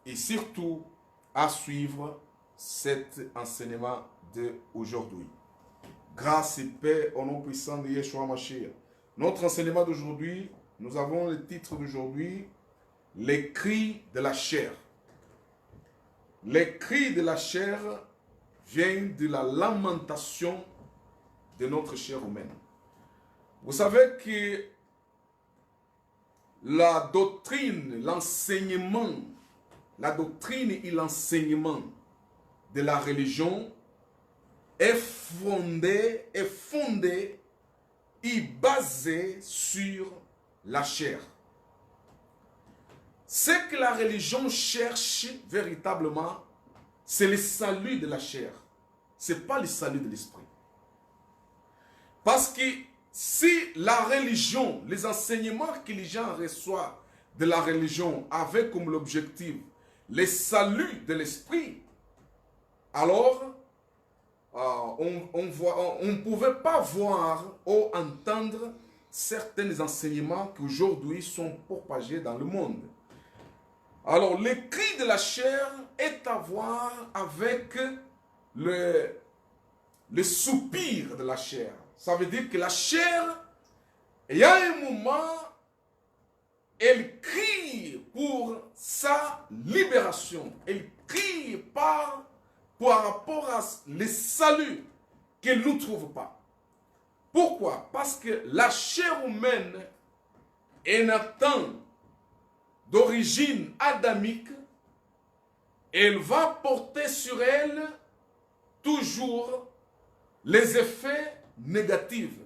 Et surtout à suivre cet enseignement d'aujourd'hui. Grâce et paix au nom puissant de Yeshua Mashiach. Notre enseignement d'aujourd'hui, nous avons le titre d'aujourd'hui, les cris de la chair. Les cris de la chair viennent de la lamentation de notre chair humaine. Vous savez que la doctrine, l'enseignement, la doctrine et l'enseignement de la religion est fondé et basé sur la chair. Ce que la religion cherche véritablement, c'est le salut de la chair. Ce n'est pas le salut de l'esprit. Parce que si la religion, les enseignements que les gens reçoivent de la religion avaient comme l'objectif le salut de l'esprit, alors on ne pouvait pas voir ou entendre certains enseignements qui aujourd'hui sont propagés dans le monde. Alors, le cri de la chair est à voir avec le soupir de la chair. Ça veut dire que la chair, il y a un moment, elle crie pour sa libération. Elle crie par rapport à le salut qu'elle ne trouve pas. Pourquoi? Parce que la chair humaine est natant d'origine adamique. Elle va porter sur elle toujours les effets négatifs.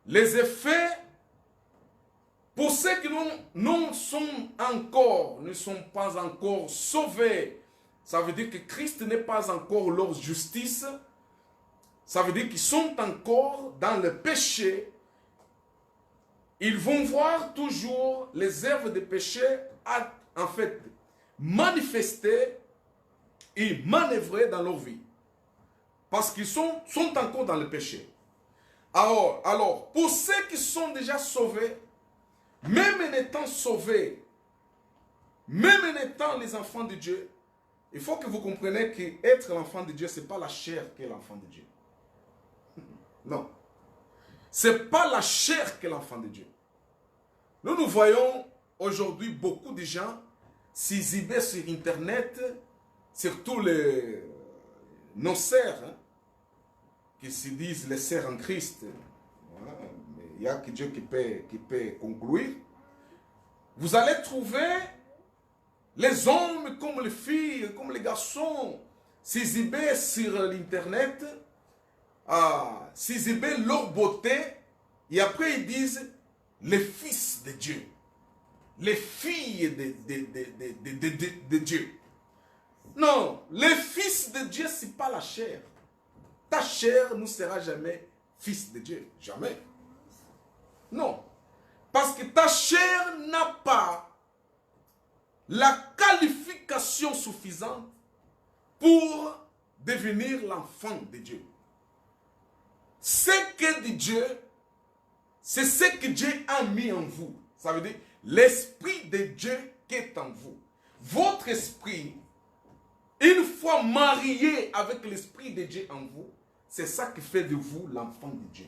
Les effets, pour ceux qui ne sont pas encore sauvés, ça veut dire que Christ n'est pas encore leur justice. Ça veut dire qu'ils sont encore dans le péché. Ils vont voir toujours les œuvres de péché en fait manifester et manœuvrer dans leur vie. Parce qu'ils sont encore dans le péché. Alors, pour ceux qui sont déjà sauvés, même en étant sauvés, même en étant les enfants de Dieu, il faut que vous compreniez qu'être l'enfant de Dieu, ce n'est pas la chair qui est l'enfant de Dieu. Non. Ce n'est pas la chair qui est l'enfant de Dieu. Nous voyons aujourd'hui beaucoup de gens s'exhiber sur Internet, surtout nos sœurs, qui se disent les sœurs en Christ. Voilà. Mais il n'y a que Dieu qui peut conclure. Vous allez trouver les hommes comme les filles, comme les garçons, s'exhiber sur l'Internet, s'exhiber leur beauté, et après ils disent les fils de Dieu, les filles de Dieu. Non, les fils de Dieu, ce n'est pas la chair. Ta chair ne sera jamais fils de Dieu, jamais. Non, parce que ta chair n'a pas la qualification suffisante pour devenir l'enfant de Dieu. Ce que de Dieu, c'est ce que Dieu a mis en vous. Ça veut dire l'esprit de Dieu qui est en vous. Votre esprit, une fois marié avec l'esprit de Dieu en vous, c'est ça qui fait de vous l'enfant de Dieu.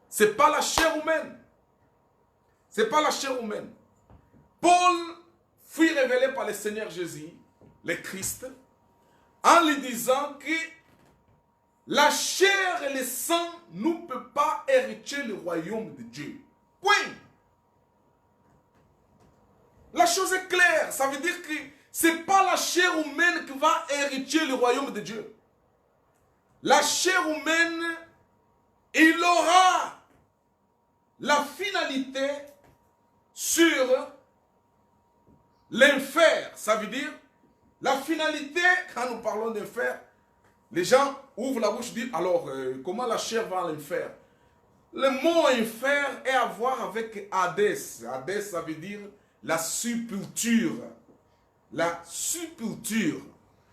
Ce n'est pas la chair humaine. Ce n'est pas la chair humaine. Paul fut révélé par le Seigneur Jésus, le Christ, en lui disant que la chair et le sang ne peuvent pas hériter le royaume de Dieu. Point. La chose est claire. Ça veut dire que ce n'est pas la chair humaine qui va hériter le royaume de Dieu. La chair humaine, il aura la finalité sur l'enfer. Ça veut dire, la finalité, quand nous parlons d'enfer, les gens ouvrent la bouche et disent, alors, comment la chair va à l'enfer? Le mot enfer est à voir avec Hadès. Hadès, ça veut dire la sépulture. La sépulture.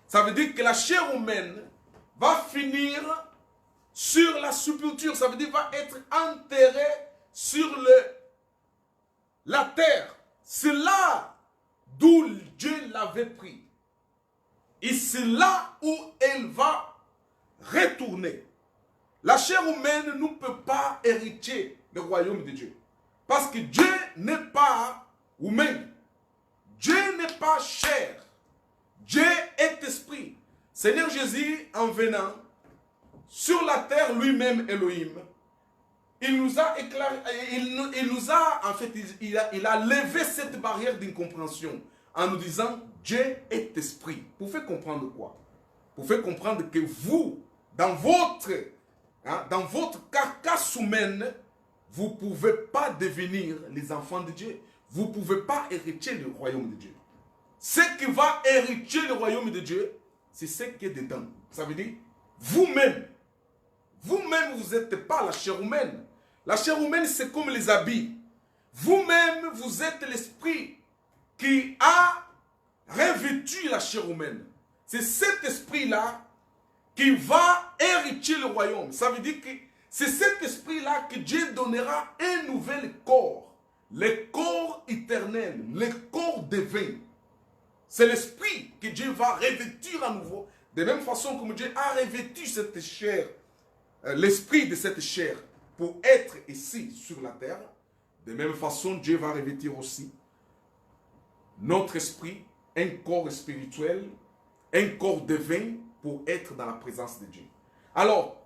Ça veut dire que la chair humaine va finir sur la sépulture. Ça veut dire va être enterrée sur la terre. C'est là d'où Dieu avait pris. Et c'est là où elle va retourner. La chair humaine ne peut pas hériter le royaume de Dieu. Parce que Dieu n'est pas humain. Dieu n'est pas chair. Dieu est esprit. Seigneur Jésus, en venant sur la terre lui-même, Elohim, il nous a éclairé, il nous a, en fait, il a levé cette barrière d'incompréhension en nous disant Dieu est esprit. Pour faire comprendre quoi? Pour faire comprendre que vous, dans votre carcasse humaine, vous ne pouvez pas devenir les enfants de Dieu. Vous ne pouvez pas hériter le royaume de Dieu. Ce qui va hériter le royaume de Dieu, c'est ce qui est dedans. Ça veut dire, vous-même, vous n'êtes pas la chair humaine. La chair humaine, c'est comme les habits. Vous-même, vous êtes l'esprit qui a revêtu la chair humaine. C'est cet esprit-là qui va hériter le royaume. Ça veut dire que c'est cet esprit-là que Dieu donnera un nouvel corps. Le corps éternel, le corps divin. C'est l'esprit que Dieu va revêtir à nouveau. De même façon comme Dieu a revêtu cette chair, l'esprit de cette chair pour être ici sur la terre. De même façon, Dieu va revêtir aussi notre esprit, un corps spirituel, un corps divin pour être dans la présence de Dieu. Alors,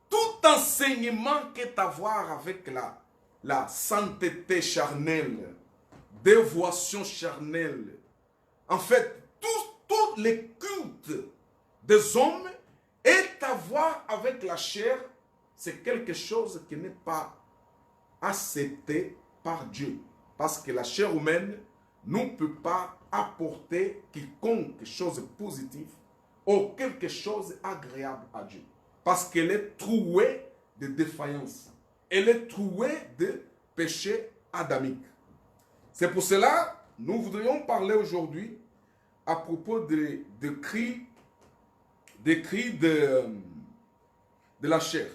tout enseignement qui est à voir avec la sainteté charnelle, dévotion charnelle, en fait, tous les cultes des hommes est à voir avec la chair, c'est quelque chose qui n'est pas accepté par Dieu. Parce que la chair humaine ne peut pas apporter quiconque chose positive ou quelque chose agréable à Dieu. Parce qu'elle est trouée de défaillance. Elle est trouée de péché adamique. C'est pour cela que nous voudrions parler aujourd'hui à propos des cris de la chair.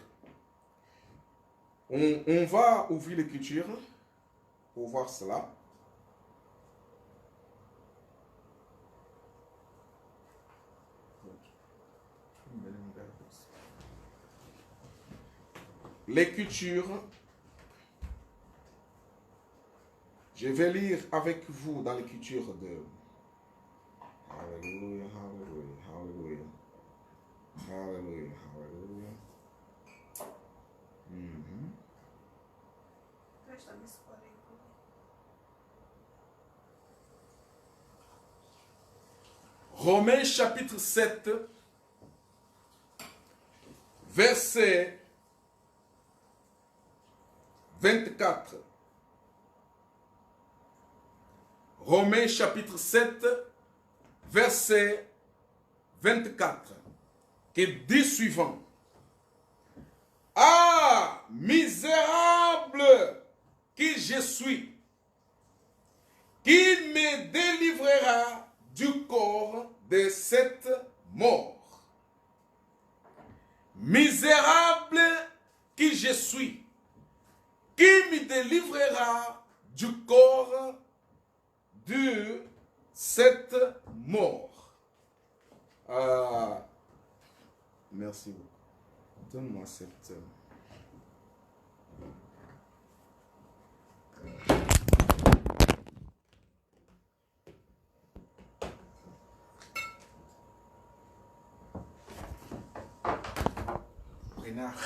On va ouvrir l'écriture pour voir cela. L'écriture, je vais lire avec vous dans l'écriture de Alléluia, Alléluia, Alléluia, Alléluia, Alléluia. Romains chapitre 7, verset 24. Romains chapitre 7, verset 24, qui dit suivant. Ah, misérable qui je suis, qui me délivrera du corps de cette mort. Misérable qui je suis, qui me délivrera du corps de cette mort. Merci beaucoup. Donne-moi cette...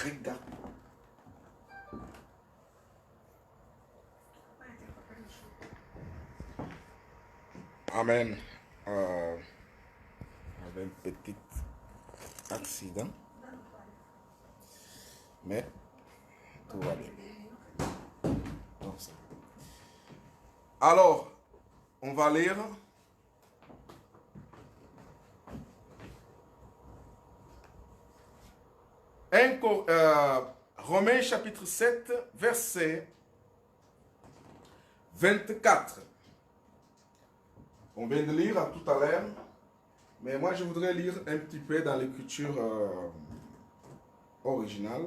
Regarde. Amen. Avait un petit accident. Mais tout va bien. Alors, on va lire. Romains chapitre 7, verset 24. On vient de lire à tout à l'heure, mais moi je voudrais lire un petit peu dans l'écriture originale.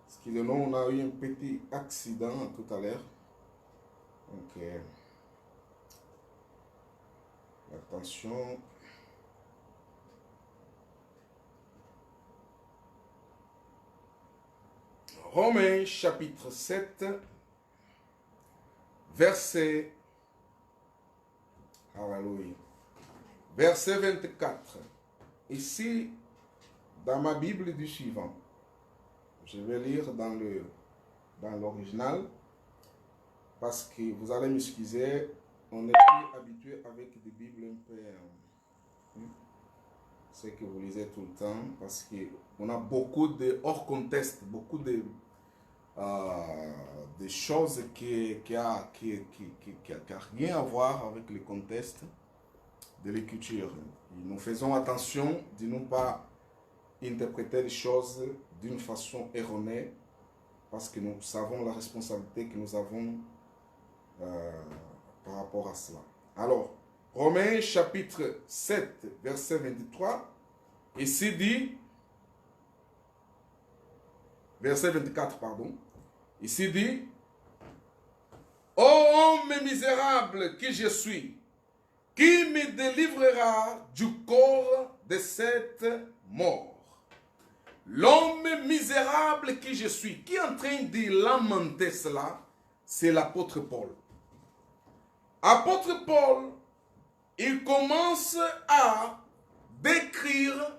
Excusez-nous, on a eu un petit accident tout à l'heure. Donc, Attention. Romains chapitre 7, verset, alléluia, verset 24. Ici, dans ma Bible du suivant, je vais lire dans l'original, parce que vous allez m'excuser, on est plus habitué avec des Bibles un peu, c'est que vous lisez tout le temps, parce qu'on a beaucoup de hors contexte, beaucoup de choses qui a rien à voir avec le contexte de l'écriture. Nous faisons attention de ne pas interpréter les choses d'une façon erronée, parce que nous savons la responsabilité que nous avons par rapport à cela. Alors, Romains chapitre 7, verset 23, ici dit, verset 24, pardon, ici dit, « Ô homme misérable que je suis, qui me délivrera du corps de cette mort? » L'homme misérable que je suis, qui est en train de lamenter cela, c'est l'apôtre Paul. Apôtre Paul, il commence à décrire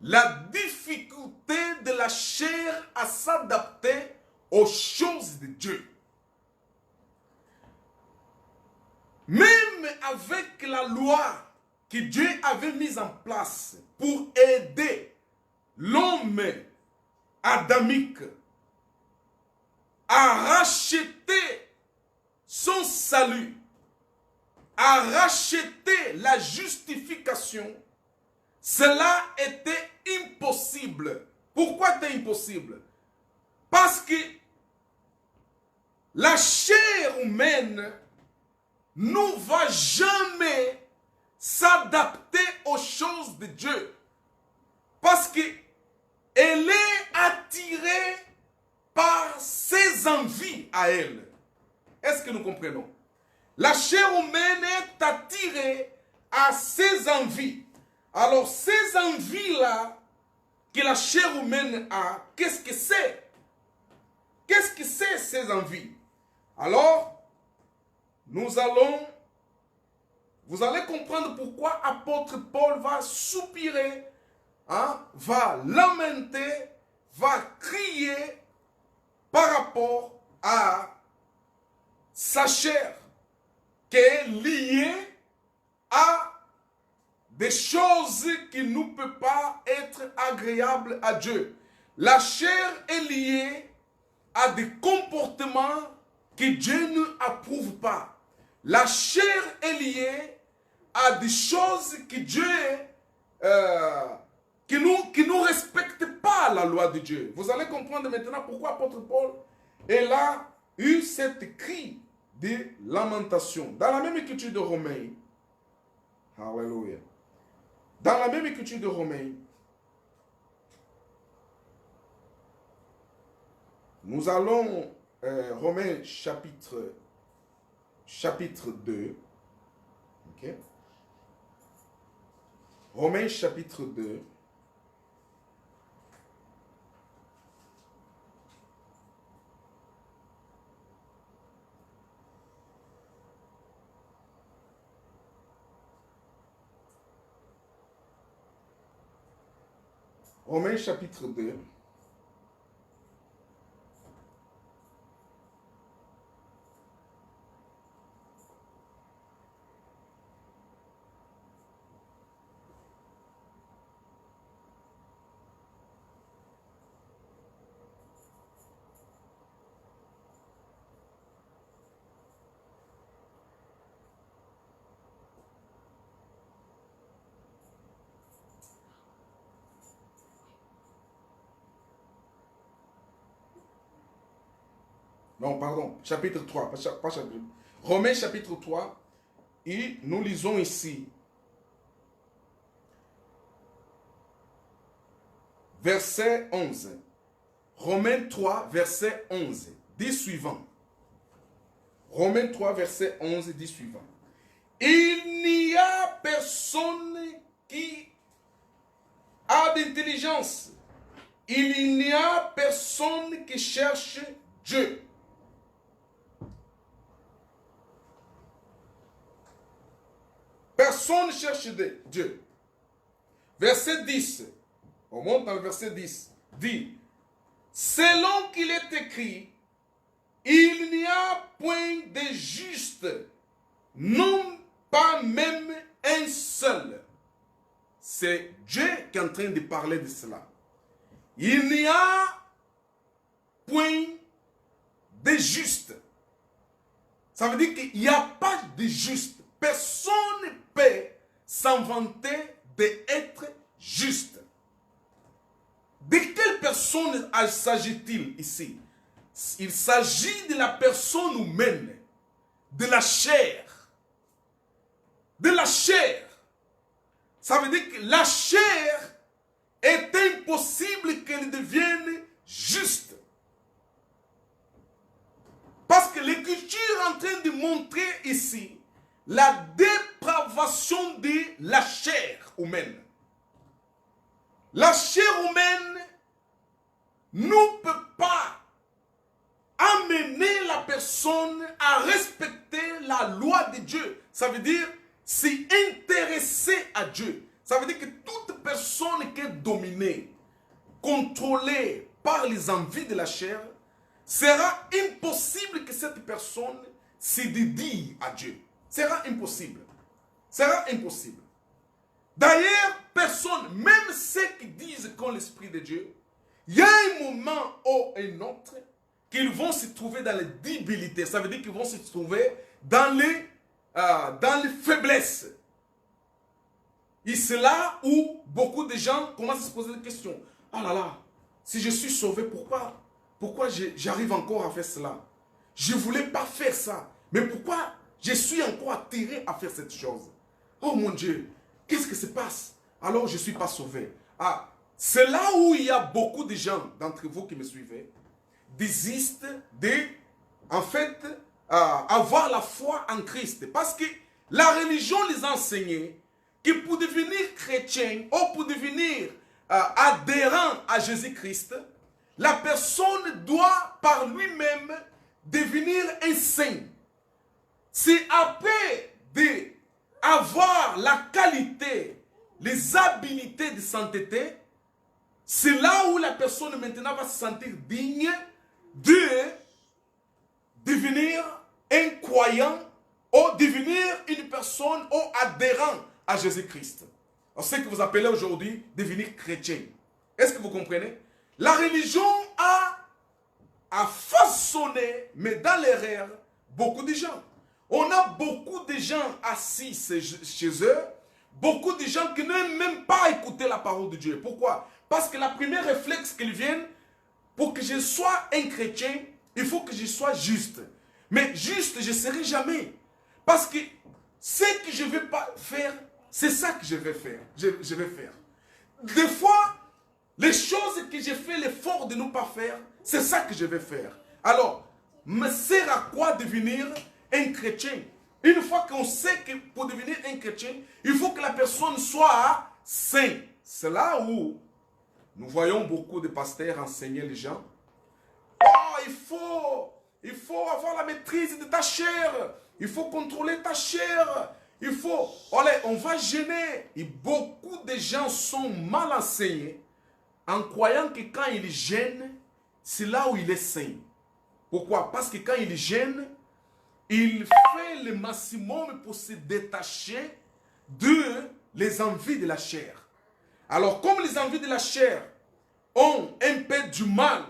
la difficulté de la chair à s'adapter aux choses de Dieu. Même avec la loi que Dieu avait mise en place pour aider l'homme adamique à racheter son salut, à racheter la justification, cela était impossible. Pourquoi c'était impossible? Parce que la chair humaine ne va jamais s'adapter aux choses de Dieu. Parce qu'elle est attirée par ses envies à elle. Est-ce que nous comprenons? La chair humaine est attirée à ses envies. Alors, ces envies-là que la chair humaine a, qu'est-ce que c'est? Qu'est-ce que c'est ces envies? Alors, vous allez comprendre pourquoi apôtre Paul va soupirer, va lamenter, va crier par rapport à sa chair qui est liée à des choses qui ne peuvent pas être agréables à Dieu. La chair est liée à des comportements que Dieu ne approuve pas. La chair est liée à des choses que Dieu qui ne respectent pas la loi de Dieu. Vous allez comprendre maintenant pourquoi apôtre Paul a eu cette cri de lamentation. Dans la même écriture de Romains, alléluia. Dans la même écriture de Romains, nous allons, Romains chapitre 2, ok? Romains chapitre 2, Romains chapitre 2, non, pardon, chapitre 3, pas chapitre. Romains chapitre 3, et nous lisons ici, verset 11. Romains 3, verset 11, dit suivant. Romains 3, verset 11, dit suivant. Il n'y a personne personne qui a d'intelligence. Il n'y a personne qui cherche Dieu. Personne ne cherche Dieu. Verset 10. On monte dans le verset 10. Dit, selon qu'il est écrit, il n'y a point de juste, non pas même un seul. C'est Dieu qui est en train de parler de cela. Il n'y a point de juste. Ça veut dire qu'il n'y a pas de juste. Personne ne peut s'inventer d'être juste. De quelle personne s'agit-il ici? Il s'agit de la personne humaine, de la chair. De la chair. Ça veut dire que la chair est impossible qu'elle devienne juste. Parce que l'Écriture est en train de montrer ici la dépravation de la chair humaine. La chair humaine ne peut pas amener la personne à respecter la loi de Dieu. Ça veut dire s'y intéresser à Dieu. Ça veut dire que toute personne qui est dominée, contrôlée par les envies de la chair, sera impossible que cette personne se dédie à Dieu. Sera impossible. Sera impossible. D'ailleurs, personne, même ceux qui disent qu'ont l'Esprit de Dieu, il y a un moment ou un autre qu'ils vont se trouver dans les débilités. Ça veut dire qu'ils vont se trouver dans les faiblesses. Et c'est là où beaucoup de gens commencent à se poser des questions. Ah là là, si je suis sauvé, pourquoi j'arrive encore à faire cela? Je ne voulais pas faire ça. Mais pourquoi je suis encore attiré à faire cette chose? Oh mon Dieu, qu'est-ce qui se passe? Alors je ne suis pas sauvé. Ah, c'est là où il y a beaucoup de gens d'entre vous qui me suivez, désistent en fait, avoir la foi en Christ. Parce que la religion les a enseigné que pour devenir chrétien ou pour devenir adhérent à Jésus-Christ, la personne doit par lui-même devenir un saint. C'est après avoir la qualité, les habilités de sainteté, c'est là où la personne maintenant va se sentir digne de devenir un croyant ou devenir une personne ou adhérent à Jésus-Christ. C'est ce que vous appelez aujourd'hui devenir chrétien. Est-ce que vous comprenez? La religion a façonné, mais dans l'erreur, beaucoup de gens. On a beaucoup de gens assis chez eux, beaucoup de gens qui n'aiment même pas écouter la parole de Dieu. Pourquoi? Parce que la première réflexe qu'ils viennent, pour que je sois un chrétien, il faut que je sois juste. Mais juste, je ne serai jamais. Parce que ce que je ne vais pas faire, c'est ça que je vais faire. Je vais faire. Des fois, les choses que j'ai fait l'effort de ne pas faire, c'est ça que je vais faire. Alors, me sert à quoi devenir un chrétien? Une fois qu'on sait que pour devenir un chrétien, il faut que la personne soit sainte. C'est là où nous voyons beaucoup de pasteurs enseigner les gens. Oh, il faut avoir la maîtrise de ta chair. Il faut contrôler ta chair. Il faut... Allez, on va gêner. Et beaucoup de gens sont mal enseignés en croyant que quand ils gênent, c'est là où il est saint. Pourquoi? Parce que quand il gêne, il fait le maximum pour se détacher de les envies de la chair. Alors, comme les envies de la chair ont un peu du mal,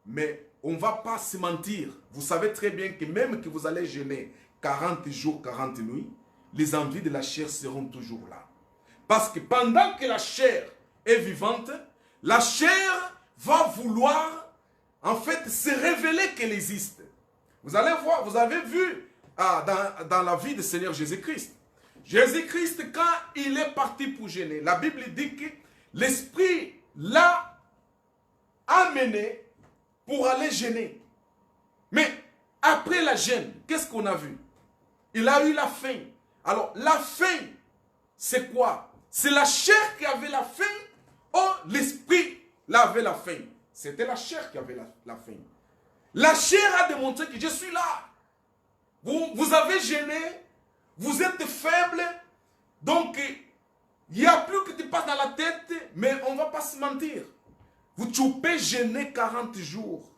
mais on ne va pas se mentir. Vous savez très bien que même que vous allez jeûner 40 jours, 40 nuits, les envies de la chair seront toujours là. Parce que pendant que la chair est vivante, la chair va vouloir en fait se révéler qu'elle existe. Vous allez voir, vous avez vu dans la vie du Seigneur Jésus-Christ. Jésus-Christ, quand il est parti pour jeûner, la Bible dit que l'Esprit l'a amené pour aller jeûner. Mais après la jeûne, qu'est-ce qu'on a vu? Il a eu la faim. Alors, la faim c'est quoi? C'est la chair qui avait la faim ou l'esprit avait la faim? C'était la chair qui avait la faim. La chair a démontré que je suis là. Vous avez gêné, vous êtes faible, donc il n'y a plus que tu passes dans la tête, mais on ne va pas se mentir. Tu peux gêner 40 jours,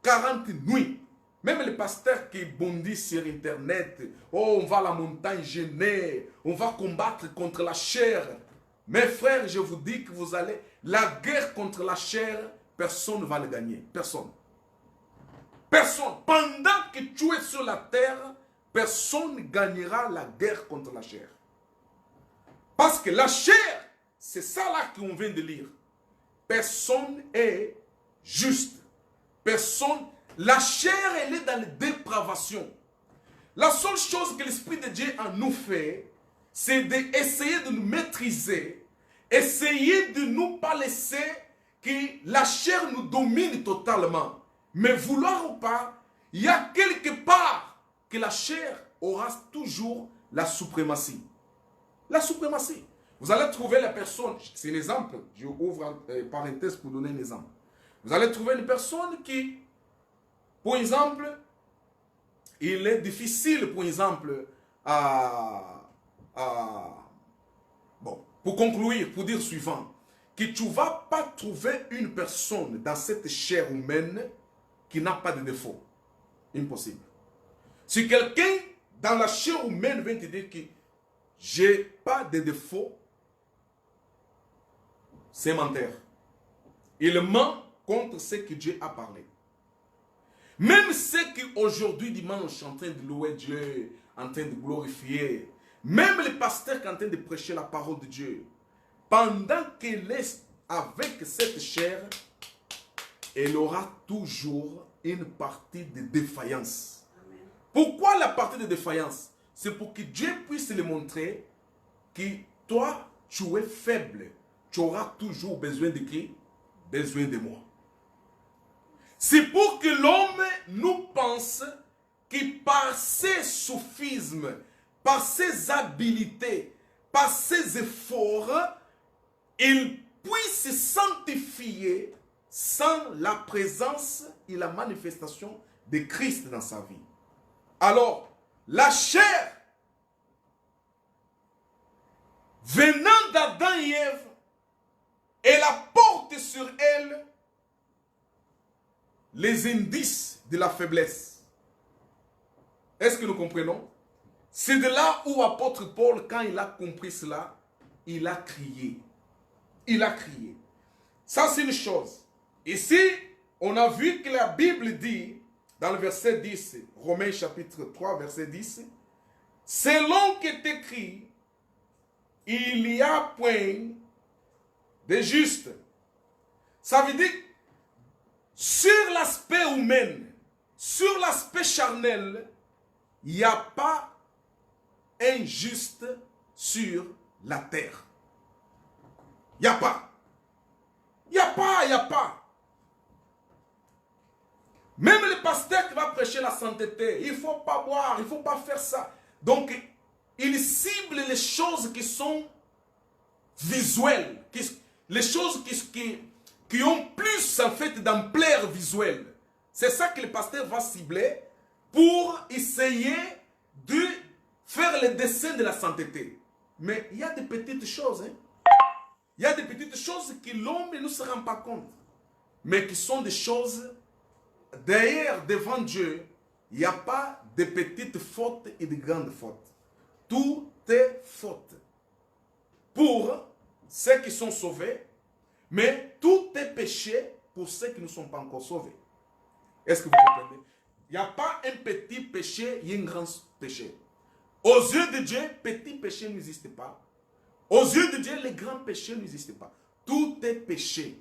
40 nuits. Même les pasteurs qui bondissent sur Internet, oh, on va à la montagne gêner, on va combattre contre la chair. Mes frères, je vous dis que vous allez, la guerre contre la chair, personne ne va le gagner. Personne. Personne. Pendant que tu es sur la terre, personne ne gagnera la guerre contre la chair. Parce que la chair, c'est ça là qu'on vient de lire. Personne est juste. Personne. La chair, elle est dans la dépravation. La seule chose que l'Esprit de Dieu en nous fait, c'est d'essayer de nous maîtriser, essayer de ne nous pas laisser que la chair nous domine totalement. Mais vouloir ou pas, il y a quelque part que la chair aura toujours la suprématie. La suprématie. Vous allez trouver la personne, c'est un exemple, je ouvre une parenthèse pour donner un exemple. Vous allez trouver une personne qui, pour exemple, il est difficile, pour exemple, bon, pour conclure, pour dire suivant, que tu ne vas pas trouver une personne dans cette chair humaine qui n'a pas de défaut. Impossible. Si quelqu'un dans la chair humaine vient te dire que je n'ai pas de défaut, c'est menteur. Il ment contre ce que Dieu a parlé. Même ceux qui aujourd'hui, dimanche, sont en train de louer Dieu, en train de glorifier, même les pasteurs qui sont en train de prêcher la parole de Dieu, pendant qu'il est avec cette chair, elle aura toujours une partie de défaillance. Amen. Pourquoi la partie de défaillance? C'est pour que Dieu puisse le montrer que toi, tu es faible. Tu auras toujours besoin de qui? Besoin de moi. C'est pour que l'homme nous pense que par ses sophismes, par ses habiletés, par ses efforts, il puisse se sanctifier sans la présence et la manifestation de Christ dans sa vie. Alors, la chair, venant d'Adam et Ève, elle apporte sur elle les indices de la faiblesse. Est-ce que nous comprenons? C'est de là où apôtre Paul, quand il a compris cela, il a crié. Il a crié. Ça, c'est une chose. Ici, on a vu que la Bible dit, dans le verset 10, Romains chapitre 3, verset 10, selon qu'est écrit, il y a point de juste. Ça veut dire, sur l'aspect humain, sur l'aspect charnel, il n'y a pas un juste sur la terre. Il n'y a pas. Il n'y a pas, il n'y a pas. Même le pasteur qui va prêcher la sainteté, il ne faut pas boire, il ne faut pas faire ça. Donc, il cible les choses qui sont visuelles, les choses qui ont plus en fait d'ampleur visuelle. C'est ça que le pasteur va cibler pour essayer de faire le dessin de la sainteté. Mais il y a des petites choses. Hein? Il y a des petites choses que l'homme ne se rend pas compte. Mais qui sont des choses, d'ailleurs, devant Dieu, il n'y a pas de petites fautes et de grandes fautes. Tout est faute. Pour ceux qui sont sauvés, mais tout est péché pour ceux qui ne sont pas encore sauvés. Est-ce que vous comprenez? Il n'y a pas un petit péché, il y a un grand péché. Aux yeux de Dieu, petit péché n'existe pas. Aux yeux de Dieu, les grands péchés n'existent pas. Tout est péché.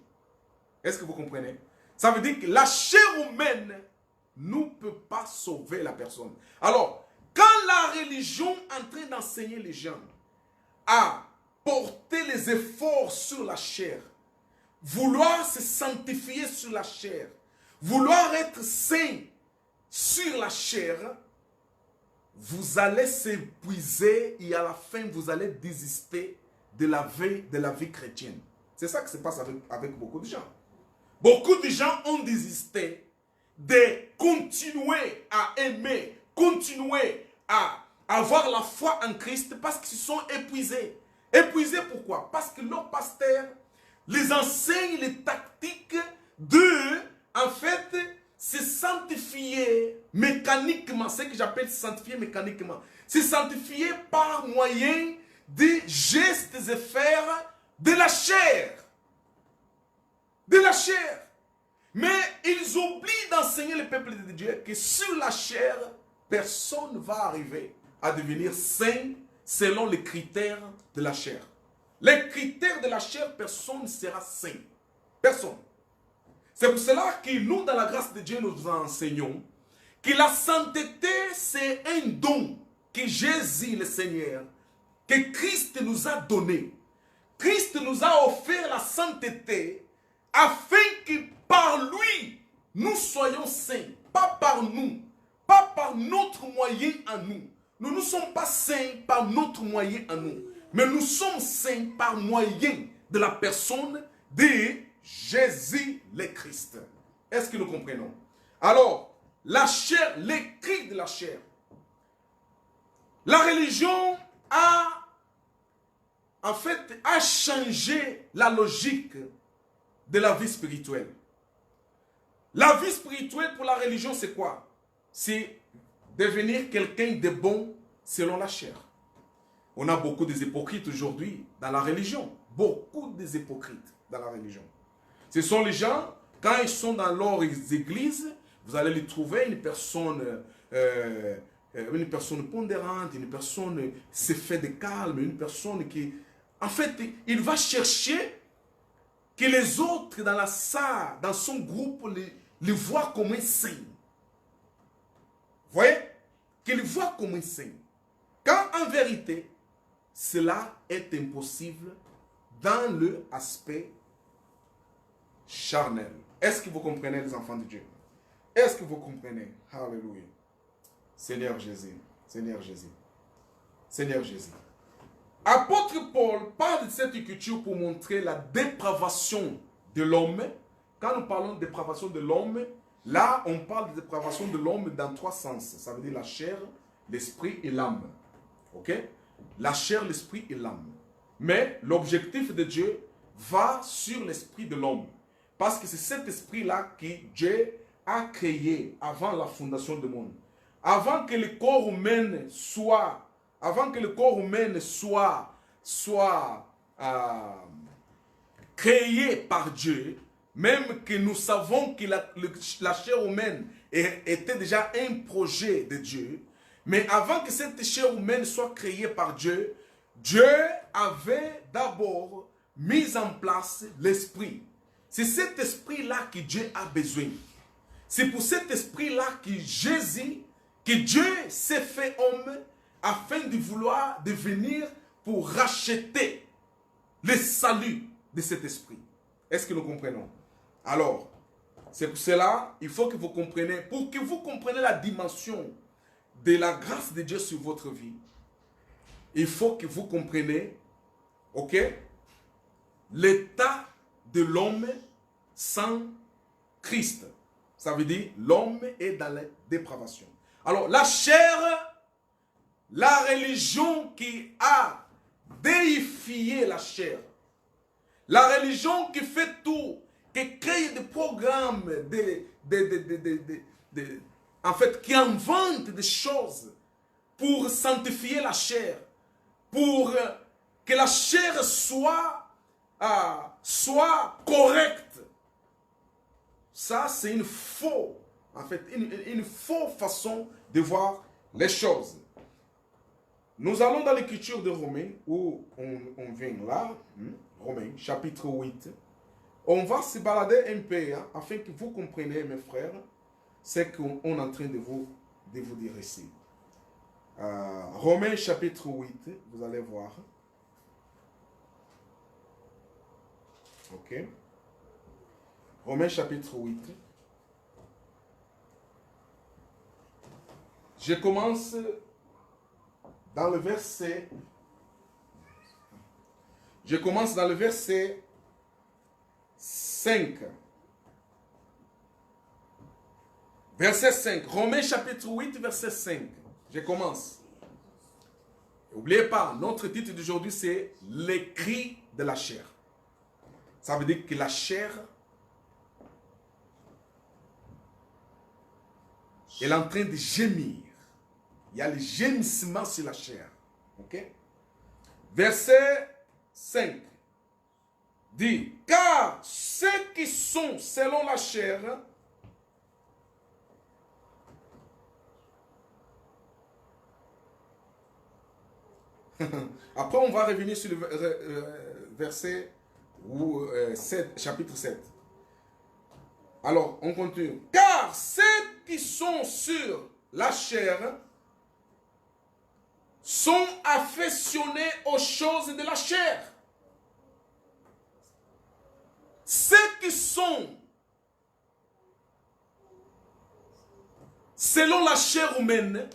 Est-ce que vous comprenez? Ça veut dire que la chair humaine ne peut pas sauver la personne. Alors, quand la religion est en train d'enseigner les gens à porter les efforts sur la chair, vouloir se sanctifier sur la chair, vouloir être saint sur la chair, vous allez s'épuiser et à la fin, vous allez désister de la vie chrétienne. C'est ça qui se passe avec beaucoup de gens. Beaucoup de gens ont désisté de continuer à aimer, continuer à avoir la foi en Christ parce qu'ils sont épuisés. Épuisés pourquoi? Parce que leurs pasteurs les enseignent les tactiques de, en fait, se sanctifier mécaniquement. Ce que j'appelle se sanctifier mécaniquement. Se sanctifier par moyen des gestes et faire de la chair. De la chair. Mais ils oublient d'enseigner le peuple de Dieu que sur la chair, personne ne va arriver à devenir saint selon les critères de la chair. Les critères de la chair, personne ne sera saint. Personne. C'est pour cela que nous, dans la grâce de Dieu, nous enseignons que la sainteté, c'est un don que Jésus, le Seigneur, que Christ nous a donné. Christ nous a offert la sainteté afin que par lui, nous soyons saints. Pas par nous, pas par notre moyen à nous. Nous ne sommes pas saints par notre moyen à nous, mais nous sommes saints par moyen de la personne de Jésus le Christ. Est-ce que nous comprenons? Alors, la chair, les cris de la chair. La religion en fait, a changé la logique de la vie spirituelle. La vie spirituelle pour la religion, c'est quoi? C'est devenir quelqu'un de bon selon la chair. On a beaucoup des hypocrites aujourd'hui dans la religion. Beaucoup des hypocrites dans la religion. Ce sont les gens, quand ils sont dans leurs églises, vous allez les trouver une personne pondérante, une personne qui se fait de calme, une personne qui... En fait, il va chercher que les autres dans la salle, dans son groupe, les voient comme un saint. Vous voyez? Qu'ils voient comme un saint. Quand en vérité, cela est impossible dans le aspect charnel. Est-ce que vous comprenez, les enfants de Dieu? Est-ce que vous comprenez? Alléluia. Seigneur Jésus. Seigneur Jésus. Seigneur Jésus. Apôtre Paul parle de cette écriture pour montrer la dépravation de l'homme. Quand nous parlons de dépravation de l'homme, là, on parle de dépravation de l'homme dans trois sens. Ça veut dire la chair, l'esprit et l'âme. Ok? La chair, l'esprit et l'âme. Mais l'objectif de Dieu va sur l'esprit de l'homme. Parce que c'est cet esprit-là que Dieu a créé avant la fondation du monde. Avant que le corps humain soit créé par Dieu, même que nous savons que la chair humaine était déjà un projet de Dieu, mais avant que cette chair humaine soit créée par Dieu, Dieu avait d'abord mis en place l'esprit. C'est cet esprit-là que Dieu a besoin. C'est pour cet esprit-là que Dieu s'est fait homme afin de vouloir devenir pour racheter le salut de cet esprit. Est-ce que nous comprenons? Alors, c'est pour cela, il faut que vous compreniez, pour que vous compreniez la dimension de la grâce de Dieu sur votre vie, il faut que vous compreniez, ok, l'état de l'homme sans Christ. Ça veut dire l'homme est dans la dépravation. Alors, la chair, la religion qui a déifié la chair, la religion qui fait tout, qui crée des programmes, en fait, qui invente des choses pour sanctifier la chair, pour que la chair soit correcte. Ça, c'est une fausse façon de voir les choses. Nous allons dans l'écriture de Romains, où on vient là, Romains, chapitre 8. On va se balader un peu, hein, afin que vous compreniez, mes frères, ce qu'on est en train de vous dire ici. Romains, chapitre 8, vous allez voir. Ok. Romains, chapitre 8. Je commence dans le verset, je commence dans le verset 5. Verset 5, Romains chapitre 8, verset 5. Je commence. N'oubliez pas, notre titre d'aujourd'hui c'est les cris de la chair. Ça veut dire que la chair elle est en train de gémir. Il y a le gémissement sur la chair. Ok? Verset 5 dit, car ceux qui sont selon la chair après on va revenir sur le verset 7, chapitre 7. Alors on continue. Car ceux qui sont sur la chair sont affectionnés aux choses de la chair. Ceux qui sont selon la chair humaine,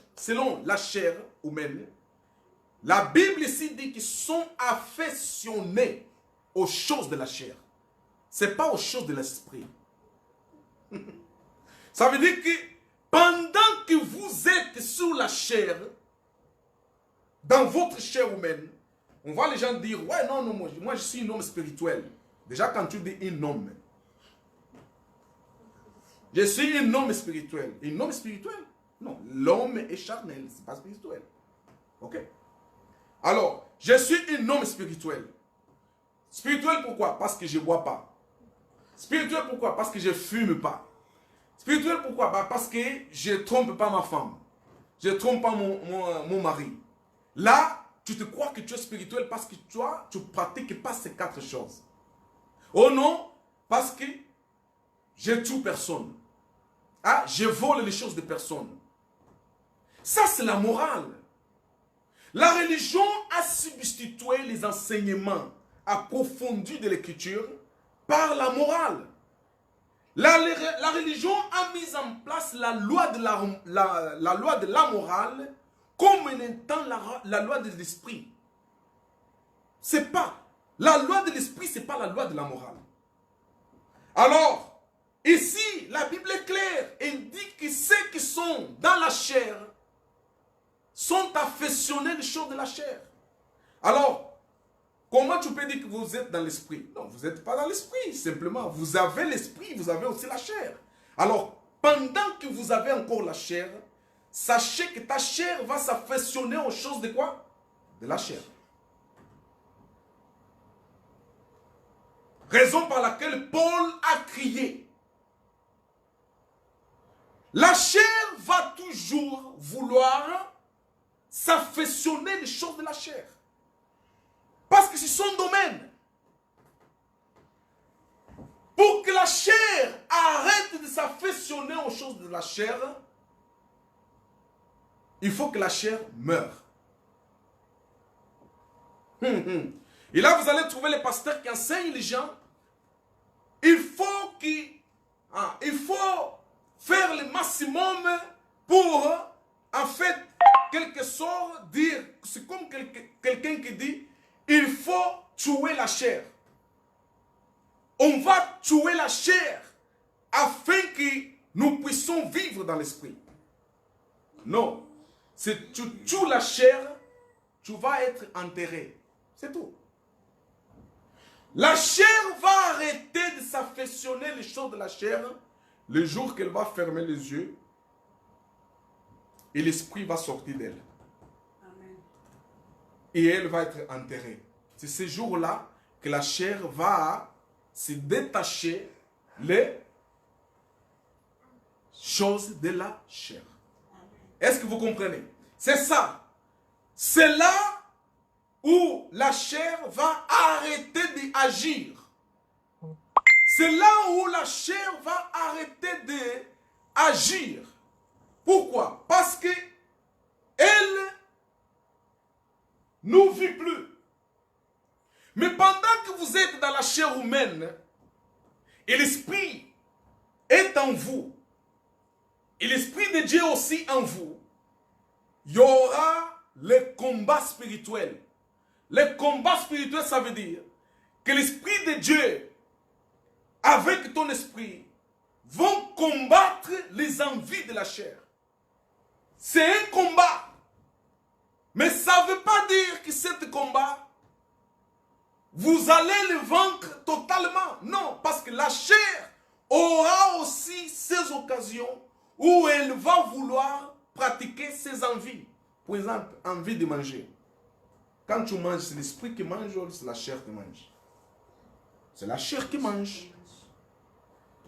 la Bible ici dit qu'ils sont affectionnés aux choses de la chair. Ce n'est pas aux choses de l'esprit. Ça veut dire que pendant que vous êtes sur la chair, dans votre chair humaine, on voit les gens dire, ouais, non, moi je suis un homme spirituel. Déjà quand tu dis un homme, je suis un homme spirituel. Un homme spirituel? Non, l'homme est charnel, ce n'est pas spirituel. Ok? Alors, je suis un homme spirituel. Spirituel pourquoi? Parce que je ne bois pas. Spirituel pourquoi? Parce que je ne fume pas. Spirituel pourquoi? Parce que je ne trompe pas ma femme. Je ne trompe pas mon mari. Là, tu te crois que tu es spirituel parce que toi, tu ne pratiques pas ces 4 choses. Oh non, parce que je tue personne. Ah, je vole les choses de personne. Ça, c'est la morale. La religion a substitué les enseignements approfondis de l'écriture par la morale. La religion a mis en place la loi de la morale comme étant la loi de l'esprit. C'est pas. La loi de l'esprit, ce n'est pas la loi de la morale. Alors, ici, la Bible est claire. Elle dit que ceux qui sont dans la chair sont affectionnés des choses de la chair. Alors, comment tu peux dire que vous êtes dans l'esprit? Non, vous n'êtes pas dans l'esprit. Simplement, vous avez l'esprit, vous avez aussi la chair. Alors, pendant que vous avez encore la chair, sachez que ta chair va s'affectionner aux choses de quoi? De la chair. Raison par laquelle Paul a crié. La chair va toujours vouloir s'affectionner des choses de la chair. Parce que c'est son domaine. Pour que la chair arrête de s'affectionner aux choses de la chair, il faut que la chair meure. Et là, vous allez trouver les pasteurs qui enseignent les gens. Il faut faire le maximum pour, en fait, quelque sorte, dire, c'est comme quelqu'un qui dit, il faut tuer la chair. On va tuer la chair afin que nous puissions vivre dans l'esprit. Non. Si tu tues la chair, tu vas être enterré. C'est tout. La chair va arrêter de s'affectionner les choses de la chair le jour qu'elle va fermer les yeux et l'esprit va sortir d'elle. Et elle va être enterrée. C'est ce jour-là que la chair va se détacher les choses de la chair. Est-ce que vous comprenez? C'est ça. C'est là où la chair va arrêter d'agir. C'est là où la chair va arrêter d'agir. Pourquoi? Parce que elle ne vit plus. Mais pendant que vous êtes dans la chair humaine, et l'esprit est en vous, et l'esprit de Dieu aussi en vous, il y aura les combats spirituels. Les combats spirituels, ça veut dire que l'Esprit de Dieu, avec ton esprit, vont combattre les envies de la chair. C'est un combat. Mais ça ne veut pas dire que ce combat, vous allez le vaincre totalement. Non, parce que la chair aura aussi ses occasions où elle va vouloir pratiquer ses envies. Par exemple, envie de manger. Quand tu manges, c'est l'esprit qui mange ou c'est la chair qui mange? C'est la chair qui mange.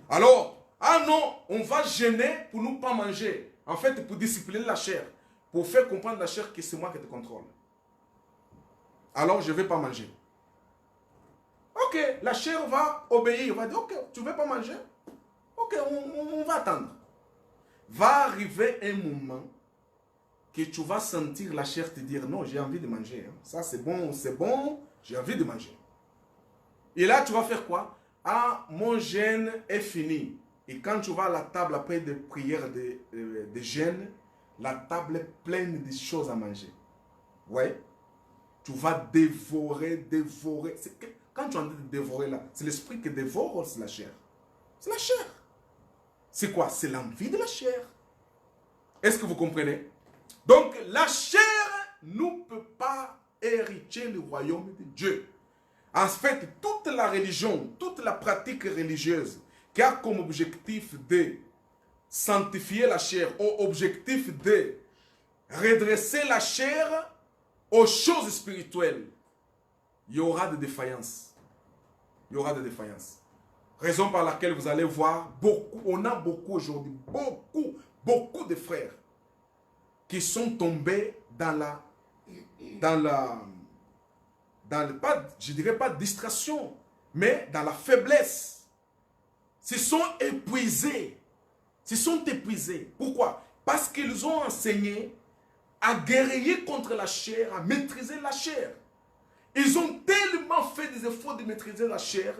Alors, ah non, on va gêner pour ne pas manger. En fait, pour discipliner la chair. Pour faire comprendre à la chair que c'est moi qui te contrôle. Alors, je ne vais pas manger. Ok, la chair va obéir. Va dire, ok, tu ne veux pas manger? Ok, on va attendre. Va arriver un moment que tu vas sentir la chair te dire, non, j'ai envie de manger. Ça, c'est bon, j'ai envie de manger. Et là, tu vas faire quoi? Ah, mon jeûne est fini. Et quand tu vas à la table après des prières de jeûne, la table est pleine de choses à manger. Ouais. Tu vas dévorer. Quand tu es en train de dévorer là, c'est l'esprit qui dévore ou c'est la chair? C'est la chair. C'est quoi? C'est l'envie de la chair. Est-ce que vous comprenez? Donc, la chair ne peut pas hériter le royaume de Dieu. En fait, toute la religion, toute la pratique religieuse qui a comme objectif de sanctifier la chair, au objectif de redresser la chair aux choses spirituelles, il y aura des défaillances. Il y aura des défaillances. Raison par laquelle vous allez voir beaucoup, on a beaucoup aujourd'hui, beaucoup de frères qui sont tombés je dirais pas distraction, mais dans la faiblesse. Ils sont épuisés. Ils sont épuisés. Pourquoi? Parce qu'ils ont enseigné à guerrier contre la chair, à maîtriser la chair. Ils ont tellement fait des efforts de maîtriser la chair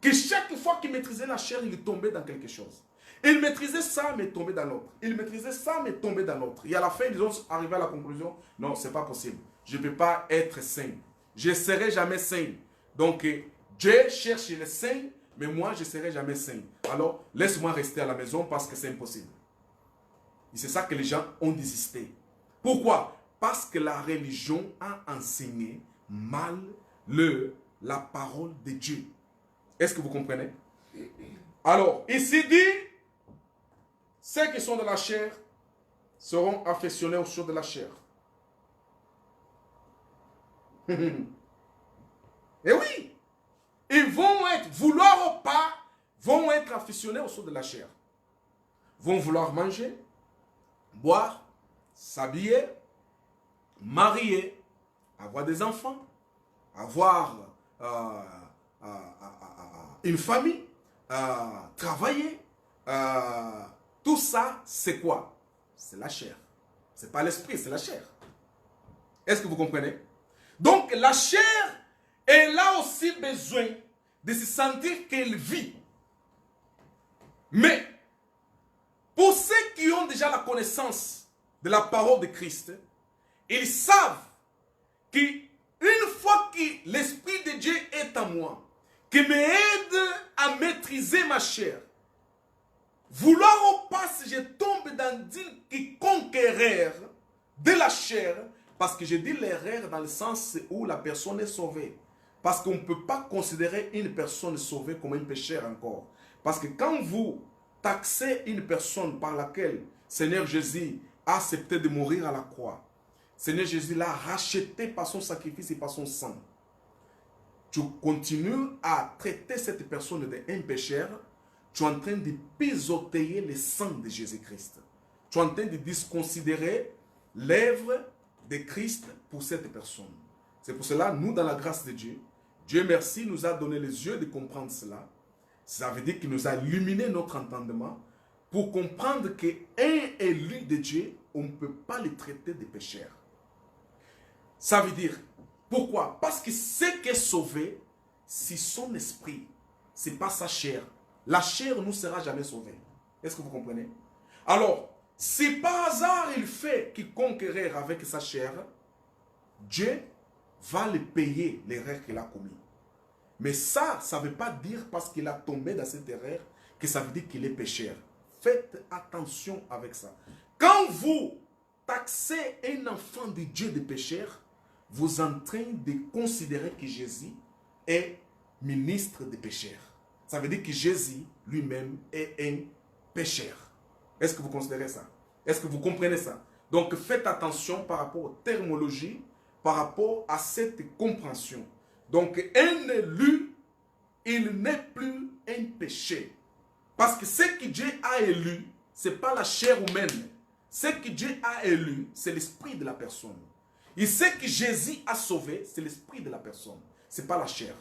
que chaque fois qu'ils maîtrisaient la chair, ils tombaient dans quelque chose. Ils maîtrisaient ça, mais tombaient dans l'autre. Ils maîtrisaient ça, mais tombaient dans l'autre. Et à la fin, ils ont arrivé à la conclusion, non, ce n'est pas possible. Je ne peux pas être saint. Je ne serai jamais saint. Donc, Dieu cherche les saints, mais moi, je ne serai jamais saint. Alors, laisse-moi rester à la maison parce que c'est impossible. Et c'est ça que les gens ont désisté. Pourquoi? Parce que la religion a enseigné mal la parole de Dieu. Est-ce que vous comprenez? Alors, ici dit, ceux qui sont de la chair seront affectionnés aux choses de la chair. Et oui, ils vont être, vouloir ou pas, vont être affectionnés aux choses de la chair. Vont vouloir manger, boire, s'habiller, marier, avoir des enfants, avoir une famille, travailler. Tout ça, c'est quoi? C'est la chair. Ce n'est pas l'esprit, c'est la chair. Est-ce que vous comprenez? Donc, la chair, elle a aussi besoin de se sentir qu'elle vit. Mais, pour ceux qui ont déjà la connaissance de la parole de Christ, ils savent qu'une fois que l'Esprit de Dieu est en moi, qui m'aide à maîtriser ma chair, vouloir ou pas si je tombe dans une quiconque erreur de la chair, parce que je dis l'erreur dans le sens où la personne est sauvée. Parce qu'on ne peut pas considérer une personne sauvée comme un pécheur encore. Parce que quand vous taxez une personne par laquelle Seigneur Jésus a accepté de mourir à la croix, Seigneur Jésus l'a racheté par son sacrifice et par son sang, tu continues à traiter cette personne d'un pécheur, tu es en train de pisoter le sang de Jésus-Christ. Tu es en train de disconsidérer l'œuvre de Christ pour cette personne. C'est pour cela, nous, dans la grâce de Dieu, Dieu merci, nous a donné les yeux de comprendre cela. Ça veut dire qu'il nous a illuminé notre entendement pour comprendre qu'un élu de Dieu, on ne peut pas le traiter de pécheur. Ça veut dire, pourquoi? Parce que ce qui est sauvé, c'est son esprit, ce n'est pas sa chair. La chair ne sera jamais sauvée. Est-ce que vous comprenez? Alors, si par hasard il fait quiconque erreur avec sa chair, Dieu va le payer l'erreur qu'il a commise. Mais ça ne veut pas dire parce qu'il a tombé dans cette erreur que ça veut dire qu'il est pécheur. Faites attention avec ça. Quand vous taxez un enfant de Dieu de pécheur, vous êtes en train de considérer que Jésus est ministre des pécheurs. Ça veut dire que Jésus lui-même est un pécheur. Est-ce que vous considérez ça? Est-ce que vous comprenez ça? Donc faites attention par rapport aux terminologies, par rapport à cette compréhension. Donc un élu, il n'est plus un péché. Parce que ce que Dieu a élu, ce n'est pas la chair humaine. Ce que Dieu a élu, c'est l'esprit de la personne. Et ce que Jésus a sauvé, c'est l'esprit de la personne. Ce n'est pas la chair.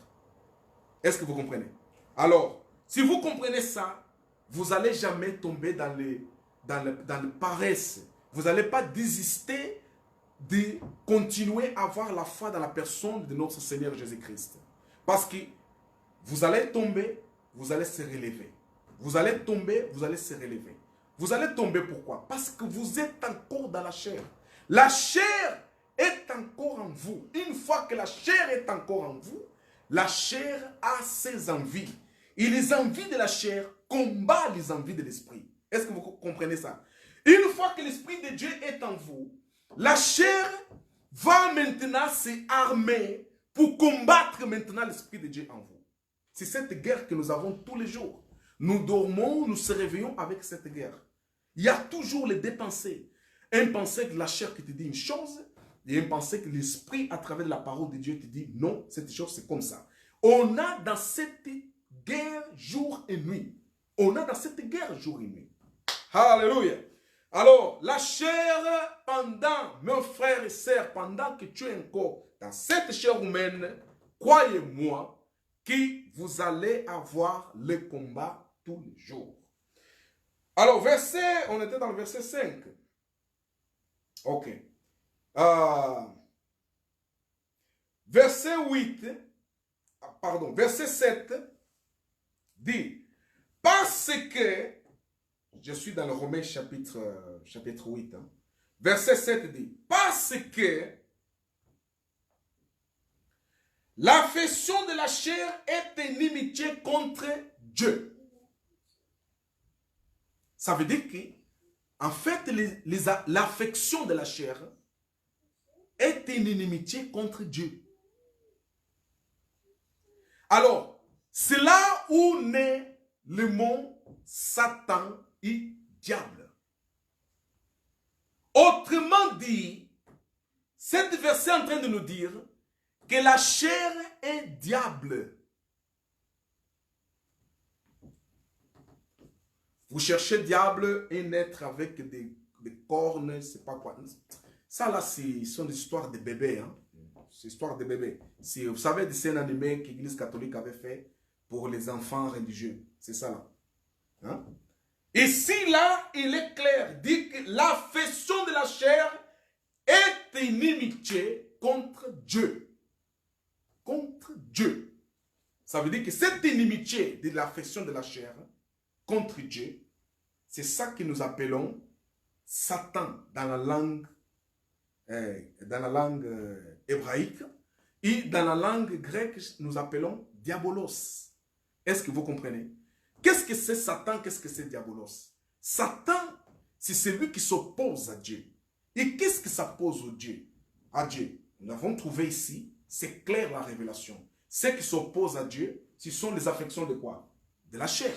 Est-ce que vous comprenez? Alors, si vous comprenez ça, vous n'allez jamais tomber dans le paresse. Vous n'allez pas désister de continuer à avoir la foi dans la personne de notre Seigneur Jésus-Christ. Parce que vous allez tomber, vous allez se relever. Vous allez tomber, vous allez se relever. Vous allez tomber pourquoi? Parce que vous êtes encore dans la chair. La chair est encore en vous. Une fois que la chair est encore en vous, la chair a ses envies. Et les envies de la chair combattent les envies de l'esprit. Est-ce que vous comprenez ça? Une fois que l'esprit de Dieu est en vous, la chair va maintenant s'armer pour combattre maintenant l'esprit de Dieu en vous. C'est cette guerre que nous avons tous les jours. Nous dormons, nous se réveillons avec cette guerre. Il y a toujours les deux pensées. Un pensée de la chair qui te dit une chose, et un pensée que l'esprit, à travers la parole de Dieu, te dit non, cette chose c'est comme ça. On a dans cette guerre jour et nuit. On a dans cette guerre jour et nuit. Alléluia. Alors, la chair, pendant, mes frères et sœurs, pendant que tu es encore dans cette chair humaine, croyez-moi que vous allez avoir le combat tous les jours. Alors, on était dans le verset 5. Ok. Verset 7 dit, parce que, je suis dans le Romains chapitre 8, hein. Verset 7 dit, parce que l'affection de la chair est inimitié contre Dieu. Ça veut dire que, en fait, l'affection de la chair est une inimitié contre Dieu. Alors, c'est là où naît le mot Satan et diable. Autrement dit, cette verset est en train de nous dire que la chair est diable. Vous cherchez diable, un être avec des cornes, c'est pas quoi. Ça là, ce sont des histoires de bébés. Hein? C'est histoire de bébés. Vous savez, des scènes animées que l'Église catholique avait fait pour les enfants religieux. C'est ça là. Hein? Ici là, il est clair, dit que l'affection de la chair est inimitié contre Dieu. Contre Dieu. Ça veut dire que cette inimitié de l'affection de la chair contre Dieu, c'est ça que nous appelons Satan dans la langue hébraïque, et dans la langue grecque, nous appelons diabolos. Est-ce que vous comprenez? Qu'est-ce que c'est Satan? Qu'est-ce que c'est diabolos? Satan, c'est celui qui s'oppose à Dieu. Et qu'est-ce que ça pose au Dieu? À Dieu. Nous avons trouvé ici, c'est clair la révélation. Ceux qui s'opposent à Dieu, ce sont les affections de quoi? De la chair.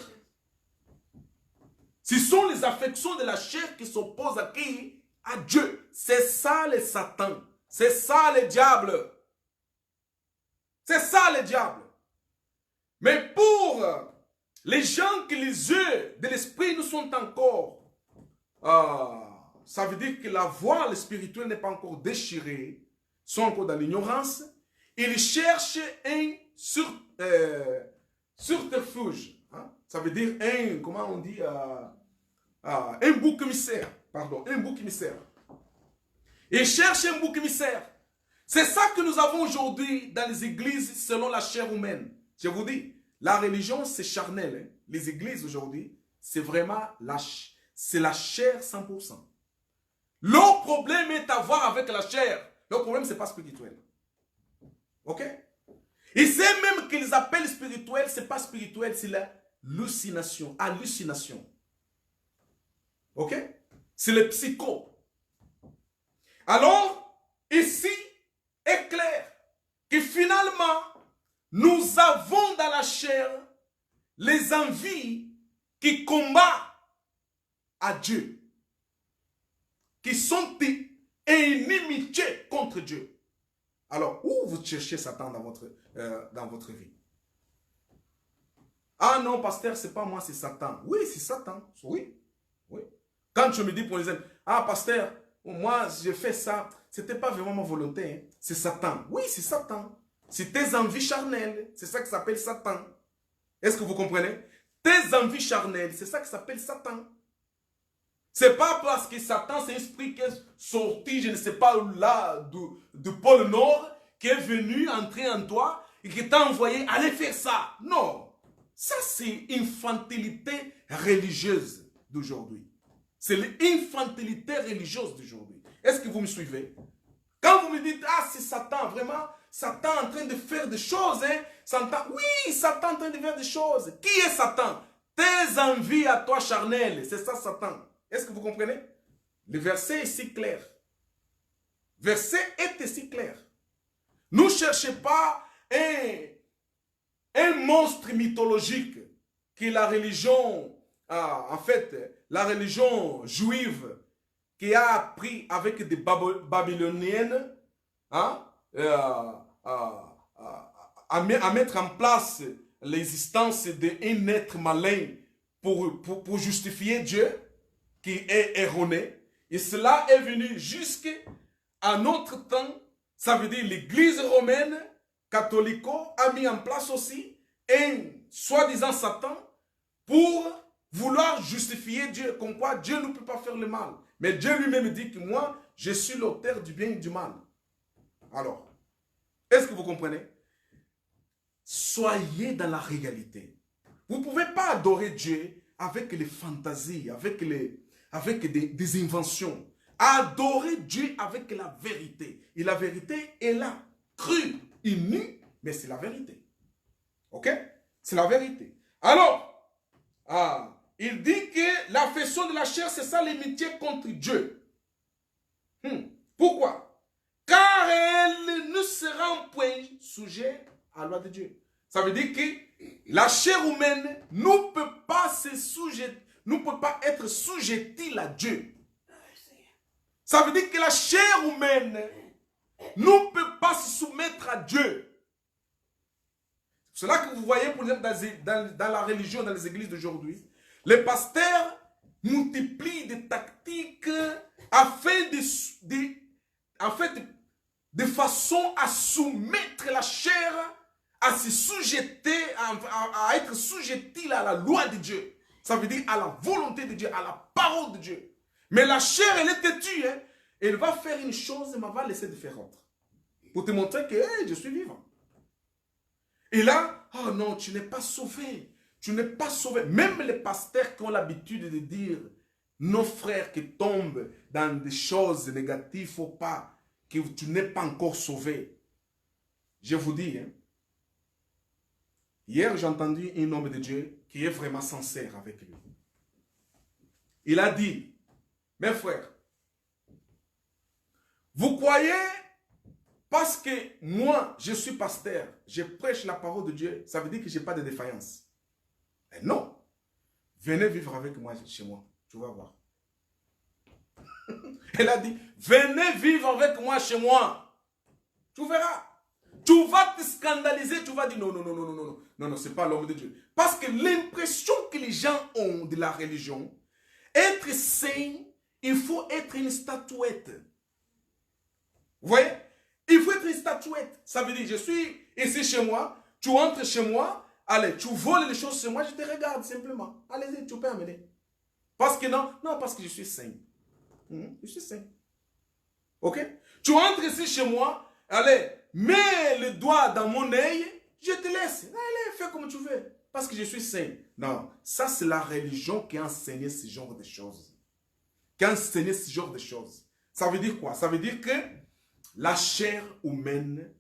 Ce sont les affections de la chair qui s'opposent à qui? À Dieu. C'est ça les Satan. C'est ça les diables. C'est ça les diables. Mais pour les gens que les yeux de l'esprit nous sont encore, ça veut dire que la voile spirituelle n'est pas encore déchirée, sont encore dans l'ignorance, ils cherchent un subterfuge. Hein? Ça veut dire comment on dit, un bouc émissaire. Pardon, un bouc émissaire. Ils cherchent un bouc émissaire. C'est ça que nous avons aujourd'hui dans les églises selon la chair humaine. Je vous dis, la religion c'est charnel. Hein? Les églises aujourd'hui, c'est vraiment la chair 100%. Leur problème est à voir avec la chair. Le problème, ce n'est pas spirituel. Ok? Et c'est même qu'ils appellent spirituel, ce n'est pas spirituel, c'est l'hallucination. Hallucination. Ok? C'est le psycho. Alors, ici est clair que finalement, nous avons dans la chair les envies qui combattent à Dieu, qui sont inimitié contre Dieu. Alors, où vous cherchez Satan dans votre vie? Ah non, pasteur, c'est pas moi, c'est Satan. Oui, c'est Satan. Oui, oui. Quand tu me dis pour les hommes, ah pasteur, moi j'ai fait ça, c'était pas vraiment ma volonté, hein. C'est Satan. Oui, c'est Satan. C'est tes envies charnelles. C'est ça qui s'appelle Satan. Est-ce que vous comprenez? Tes envies charnelles, c'est ça qui s'appelle Satan. C'est pas parce que Satan, c'est un esprit qui est sorti, je ne sais pas là, du pôle Nord, qui est venu entrer en toi et qui t'a envoyé aller faire ça. Non. Ça, c'est l'infantilité religieuse d'aujourd'hui. C'est l'infantilité religieuse d'aujourd'hui. Est-ce que vous me suivez? Quand vous me dites, ah, c'est Satan, vraiment, Satan en train de faire des choses, hein? Satan, oui, Satan en train de faire des choses. Qui est Satan? Tes envies à toi charnelles, c'est ça Satan. Est-ce que vous comprenez? Le verset est si clair. Le verset est si clair. Ne cherchez pas un monstre mythologique que la religion, en fait, la religion juive qui a appris avec des babyloniennes hein, à mettre en place l'existence d'un être malin pour justifier Dieu, qui est erroné. Et cela est venu jusqu'à notre temps. Ça veut dire l'église romaine, catholico, a mis en place aussi un soi-disant Satan pour vouloir justifier Dieu. Comme quoi Dieu ne peut pas faire le mal. Mais Dieu lui-même dit que moi, je suis l'auteur du bien et du mal. Alors, est-ce que vous comprenez? Soyez dans la réalité. Vous ne pouvez pas adorer Dieu avec les fantaisies, avec des inventions. Adorer Dieu avec la vérité. Et la vérité est là, crue, nue, mais c'est la vérité. Ok? C'est la vérité. Alors, il dit que l'affection de la chair, c'est ça l'amitié contre Dieu. Pourquoi? Car elle ne sera point sujet à la loi de Dieu. Ça veut dire que la chair humaine ne peut pas se sujetter, ne peut pas être sujettile à Dieu. Ça veut dire que la chair humaine ne peut pas se soumettre à Dieu. C'est là que vous voyez, pour exemple, dans la religion, dans les églises d'aujourd'hui, les pasteurs multiplient des tactiques afin de façon à soumettre la chair, à se sujeter, à être sujettile à la loi de Dieu. Ça veut dire à la volonté de Dieu, à la parole de Dieu. Mais la chair, elle est têtue. Hein? Elle va faire une chose, mais va laisser de faire autre. Pour te montrer que hey, je suis vivant. Et là, oh non, tu n'es pas sauvé. Tu n'es pas sauvé. Même les pasteurs qui ont l'habitude de dire nos frères qui tombent dans des choses négatives, il ne faut pas, que tu n'es pas encore sauvé. Je vous dis, hein, hier j'ai entendu un homme de Dieu qui est vraiment sincère avec lui. Il a dit, mes frères, vous croyez, parce que moi, je suis pasteur, je prêche la parole de Dieu, ça veut dire que je n'ai pas de défaillance. Mais non. Venez vivre avec moi chez moi. Tu vas voir. Elle a dit, venez vivre avec moi chez moi. Tu verras. Tu vas te scandaliser, tu vas dire non, non, non, non, non, non, non, non, c'est pas l'homme de Dieu. Parce que l'impression que les gens ont de la religion, être saint, il faut être une statuette. Vous voyez? Il faut être une statuette. Ça veut dire, je suis ici chez moi, tu entres chez moi, allez, tu voles les choses chez moi, je te regarde simplement. Allez-y, tu peux amener. Parce que non, parce que je suis saint. Je suis saint. Ok? Tu entres ici chez moi, allez, mets le doigt dans mon œil, je te laisse. Allez, fais comme tu veux. Parce que je suis saint. Non, ça c'est la religion qui a enseigné ce genre de choses. Qui a enseigné ce genre de choses. Ça veut dire quoi? Ça veut dire que la chair humaine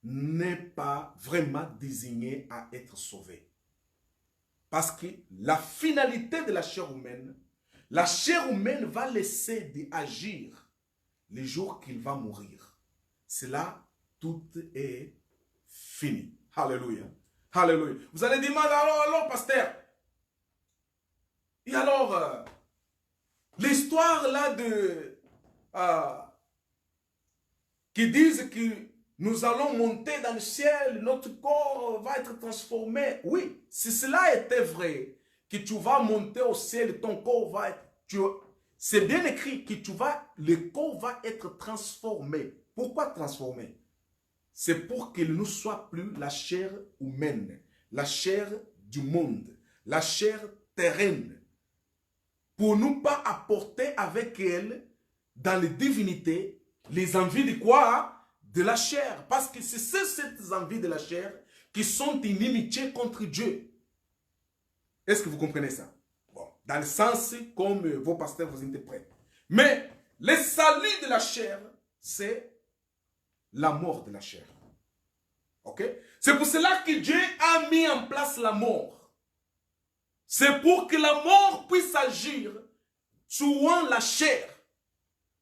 n'est pas vraiment désignée à être sauvée. Parce que la finalité de la chair humaine va laisser d'agir les jours qu'il va mourir. C'est là, tout est fini. Alléluia. Alléluia. Vous allez dire, alors, pasteur, et alors, l'histoire là de... qui disent que nous allons monter dans le ciel, notre corps va être transformé. Oui, si cela était vrai, que tu vas monter au ciel, ton corps va être... C'est bien écrit que le corps va être transformé. Pourquoi transformé? C'est pour qu'il ne soit plus la chair humaine, la chair du monde, la chair terrenne. Pour ne pas apporter avec elle, dans les divinités, les envies de quoi? De la chair. Parce que c'est ces envies de la chair qui sont inimitiés contre Dieu. Est-ce que vous comprenez ça? Bon, dans le sens comme vos pasteurs vous interprètent. Mais le salut de la chair, c'est la mort de la chair. Ok? C'est pour cela que Dieu a mis en place la mort. C'est pour que la mort puisse agir tuant la chair.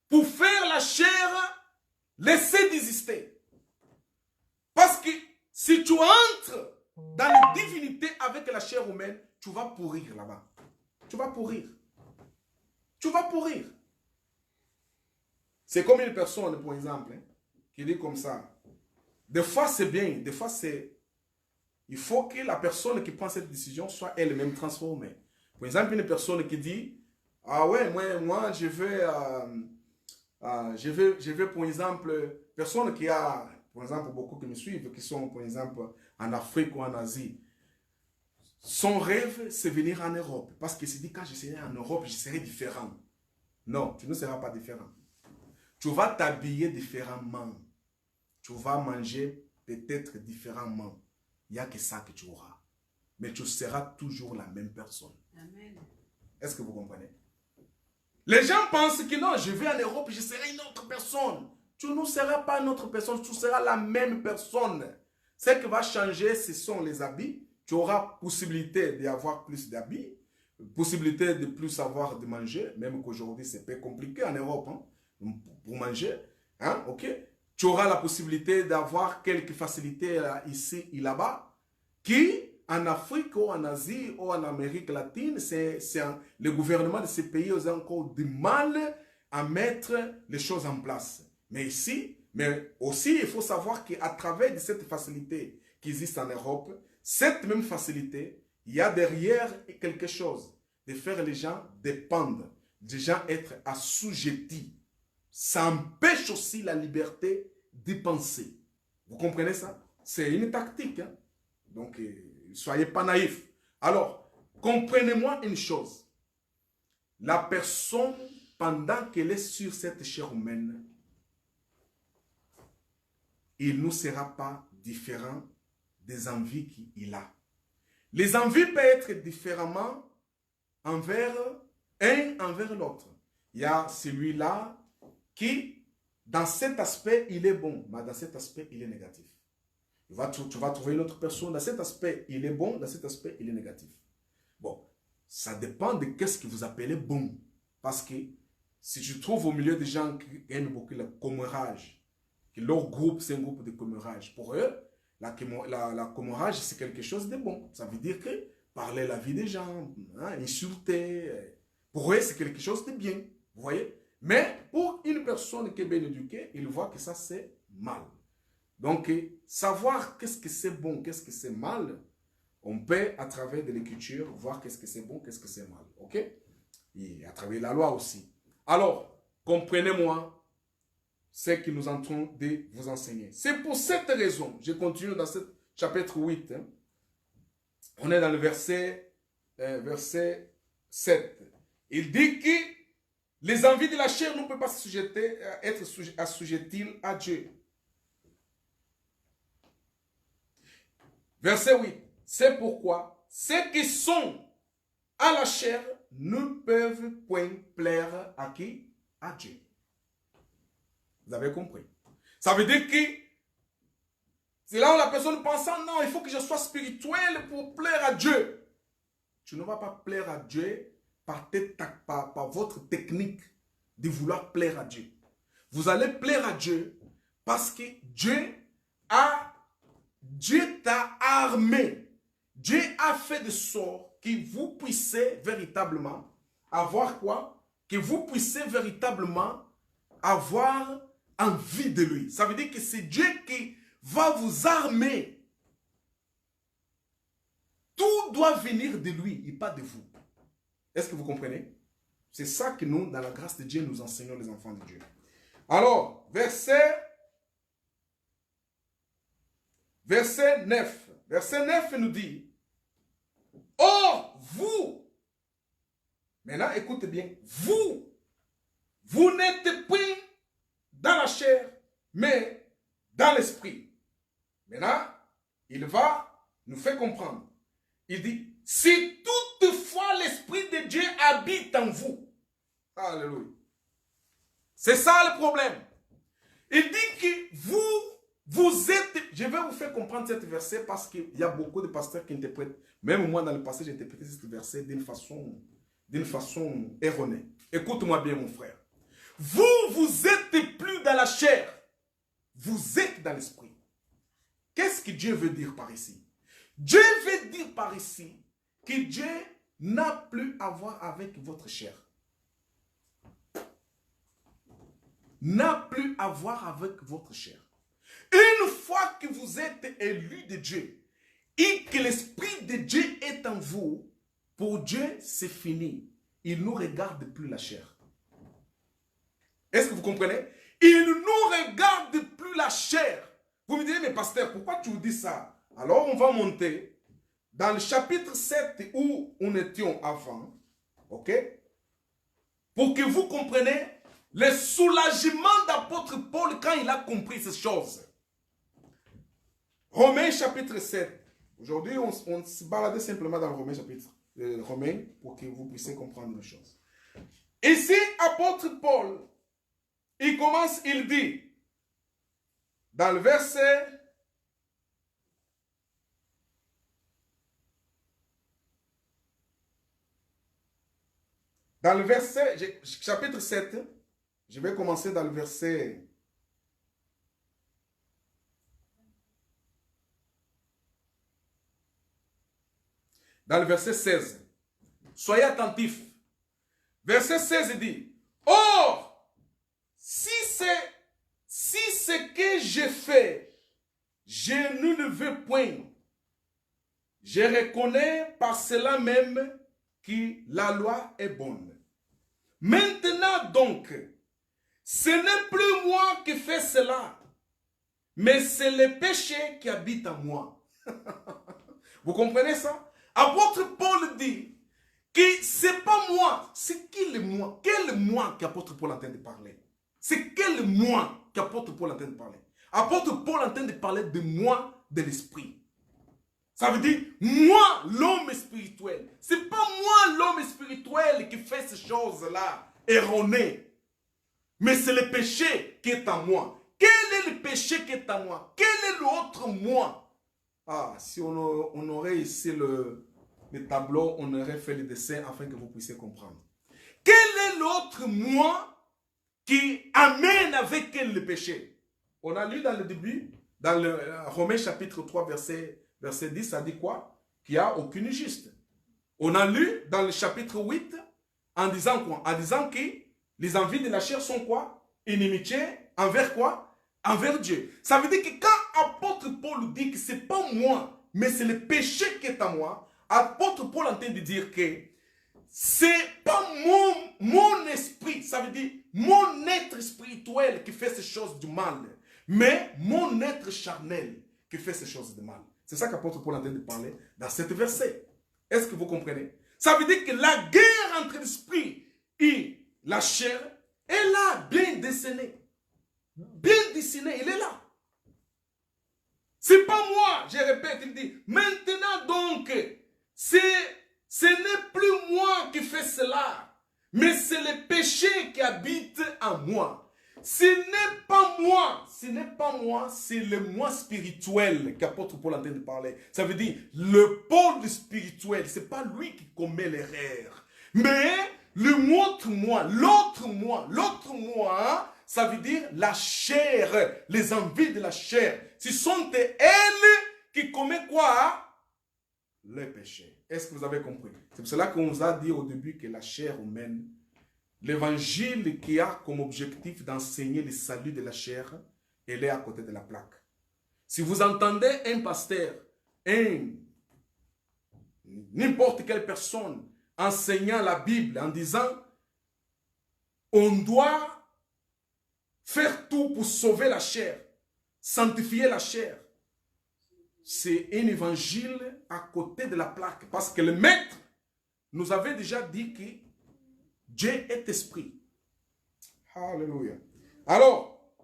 Pour faire la chair laisser d'exister. Parce que si tu entres dans la divinité avec la chair humaine, tu vas pourrir là-bas. Tu vas pourrir. Tu vas pourrir. C'est comme une personne, par exemple, qui dit comme ça. Des fois, c'est bien. Des fois, c'est... Il faut que la personne qui prend cette décision soit elle-même transformée. Par exemple, une personne qui dit, ah ouais, moi je veux, par exemple, personne qui a, par exemple, beaucoup qui me suivent, qui sont, par exemple, en Afrique ou en Asie. Son rêve, c'est venir en Europe. Parce qu'il s'est dit, quand je serai en Europe, je serai différent. Non, tu ne seras pas différent. Tu vas t'habiller différemment. Tu vas manger peut-être différemment. Il n'y a que ça que tu auras. Mais tu seras toujours la même personne. Amen. Est-ce que vous comprenez? Les gens pensent que non, je vais en Europe, je serai une autre personne. Tu ne seras pas une autre personne, tu seras la même personne. Ce qui va changer, ce sont les habits. Tu auras possibilité d'avoir plus d'habits, possibilité de plus avoir de manger, même qu'aujourd'hui c'est peu compliqué en Europe hein, pour manger. Hein, ok? Tu auras la possibilité d'avoir quelques facilités là, ici et là-bas, qui en Afrique ou en Asie ou en Amérique latine, le gouvernement de ces pays a encore du mal à mettre les choses en place. Mais ici, mais aussi il faut savoir qu'à travers de cette facilité qui existe en Europe, cette même facilité, il y a derrière quelque chose de faire les gens dépendre, les gens être assujettis. Ça empêche aussi la liberté de penser. Vous comprenez ça? C'est une tactique. Hein? Donc, soyez pas naïfs. Alors, comprenez-moi une chose. La personne, pendant qu'elle est sur cette chair humaine, il ne sera pas différent des envies qu'il a. Les envies peuvent être différemment envers l'autre. Il y a celui-là qui, dans cet aspect, il est bon, mais dans cet aspect, il est négatif. Tu vas trouver une autre personne, dans cet aspect, il est bon, dans cet aspect, il est négatif. Bon, ça dépend de qu'est-ce que vous appelez bon. Parce que si tu trouves au milieu des gens qui aiment beaucoup le commérage, que leur groupe, c'est un groupe de commérage, pour eux, la commérage, c'est quelque chose de bon. Ça veut dire que parler la vie des gens, hein, insulter, pour eux, c'est quelque chose de bien. Vous voyez? Mais pour une personne qui est bien éduquée, il voit que ça, c'est mal. Donc, savoir qu'est-ce que c'est bon, qu'est-ce que c'est mal, on peut, à travers de l'écriture, voir qu'est-ce que c'est bon, qu'est-ce que c'est mal. OK? Et à travers la loi aussi. Alors, comprenez-moi ce que nous entrons de vous enseigner. C'est pour cette raison, je continue dans ce chapitre 8. Hein. On est dans le verset 7. Il dit que les envies de la chair ne peuvent pas être assujetties à Dieu. Verset 8. C'est pourquoi ceux qui sont à la chair ne peuvent point plaire à qui? À Dieu. Vous avez compris. Ça veut dire que c'est là où la personne pense, non, il faut que je sois spirituel pour plaire à Dieu. Tu ne vas pas plaire à Dieu par votre technique de vouloir plaire à Dieu. Vous allez plaire à Dieu parce que Dieu t'a armé. Dieu a fait de sorte que vous puissiez véritablement avoir quoi? Que vous puissiez véritablement avoir envie de lui. Ça veut dire que c'est Dieu qui va vous armer. Tout doit venir de lui et pas de vous. Est-ce que vous comprenez? C'est ça que nous, dans la grâce de Dieu, nous enseignons les enfants de Dieu. Alors, verset 9. Verset 9 nous dit, or, vous, maintenant écoutez bien, vous n'êtes point dans la chair, mais dans l'esprit. Maintenant, il va nous faire comprendre. Il dit, si toutefois l'Esprit de Dieu habite en vous. Alléluia. C'est ça le problème. Il dit que vous êtes... Je vais vous faire comprendre ce verset parce qu'il y a beaucoup de pasteurs qui interprètent. Même moi, dans le passé, j'ai interprété ce verset d'une façon erronée. Écoute-moi bien, mon frère. Vous êtes plus dans la chair. Vous êtes dans l'esprit. Qu'est-ce que Dieu veut dire par ici? Dieu veut dire par ici que Dieu n'a plus à voir avec votre chair. N'a plus à voir avec votre chair. Une fois que vous êtes élu de Dieu et que l'Esprit de Dieu est en vous, pour Dieu, c'est fini. Il ne nous regarde plus la chair. Est-ce que vous comprenez? Il ne nous regarde plus la chair. Vous me direz, mais pasteur, pourquoi tu dis ça? Alors, on va monter dans le chapitre 7 où on était avant. Ok? Pour que vous compreniez le soulagement d'apôtre Paul quand il a compris ces choses. Romains chapitre 7. Aujourd'hui, on se baladait simplement dans le Romains chapitre Romains pour que vous puissiez comprendre les choses. Ici, apôtre Paul, il commence, il dit, dans le verset... Dans le verset, chapitre 7, je vais commencer dans le verset... Dans le verset 16. Soyez attentifs. Verset 16 dit, or, si ce que je fais, je ne le veux point, je reconnais par cela même que la loi est bonne. Maintenant donc, ce n'est plus moi qui fais cela, mais c'est le péché qui habite en moi. Vous comprenez ça? Apôtre Paul dit que c'est pas moi, c'est qui le moi? Quel moi qu'apôtre Paul est en train de parler? C'est quel moi qu'apôtre Paul est en train de parler? Apôtre Paul est en train de parler de moi de l'esprit. Ça veut dire, moi, l'homme spirituel. Ce n'est pas moi, l'homme spirituel, qui fait ces choses-là erronées. Mais c'est le péché qui est en moi. Quel est le péché qui est en moi? Quel est l'autre moi? Ah, si on aurait ici le tableau, on aurait fait le dessin afin que vous puissiez comprendre. Quel est l'autre moi qui amène avec elle le péché? On a lu dans le début, dans le Romains chapitre 3, verset 10, ça dit quoi? Qu'il n'y a aucune juste. On a lu dans le chapitre 8, en disant quoi? En disant que les envies de la chair sont quoi? Inimitié envers quoi? Envers Dieu. Ça veut dire que quand apôtre Paul dit que ce n'est pas moi, mais c'est le péché qui est en moi, apôtre Paul est en train de dire que c'est pas mon esprit, ça veut dire mon être spirituel qui fait ces choses du mal, mais mon être charnel qui fait ces choses de mal. C'est ça qu'apôtre Paul est en train de parler dans cet verset. Est-ce que vous comprenez? Ça veut dire que la guerre entre l'esprit et la chair est là, bien dessinée. Bien dessiné, il est là. C'est pas moi, je répète, il dit, maintenant donc, ce n'est plus moi qui fais cela, mais c'est le péché qui habite en moi. Ce n'est pas moi, c'est le moi spirituel qu'apôtre Paul est en train de parler. Ça veut dire le Paul spirituel, ce n'est pas lui qui commet l'erreur. Mais l'autre moi, ça veut dire la chair, les envies de la chair. Ce sont elles qui commettent quoi? Le péché. Est-ce que vous avez compris? C'est pour cela qu'on nous a dit au début que la chair humaine, l'évangile qui a comme objectif d'enseigner le salut de la chair, elle est à côté de la plaque. Si vous entendez un pasteur, n'importe quelle personne enseignant la Bible en disant on doit faire tout pour sauver la chair, sanctifier la chair, c'est un évangile à côté de la plaque. Parce que le maître nous avait déjà dit que Dieu est esprit. Alléluia. Alors,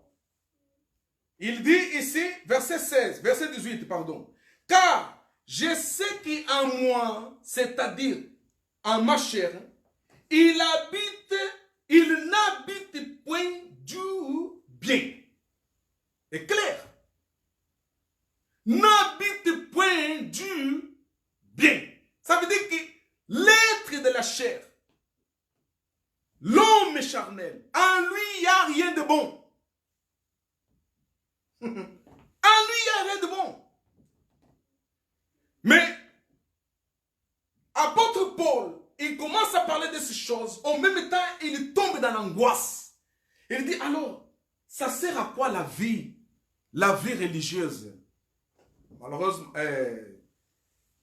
il dit ici, verset 16, verset 18, pardon. Car je sais qu'en moi, c'est-à-dire en ma chair, il n'habite point du bien. C'est clair. N'habite point du bien. Ça veut dire que l'être de la chair, l'homme charnel, en lui, il n'y a rien de bon. En lui, il n'y a rien de bon. Mais, apôtre Paul, il commence à parler de ces choses. En même temps, il tombe dans l'angoisse. Il dit, alors, ça sert à quoi la vie religieuse? Malheureusement,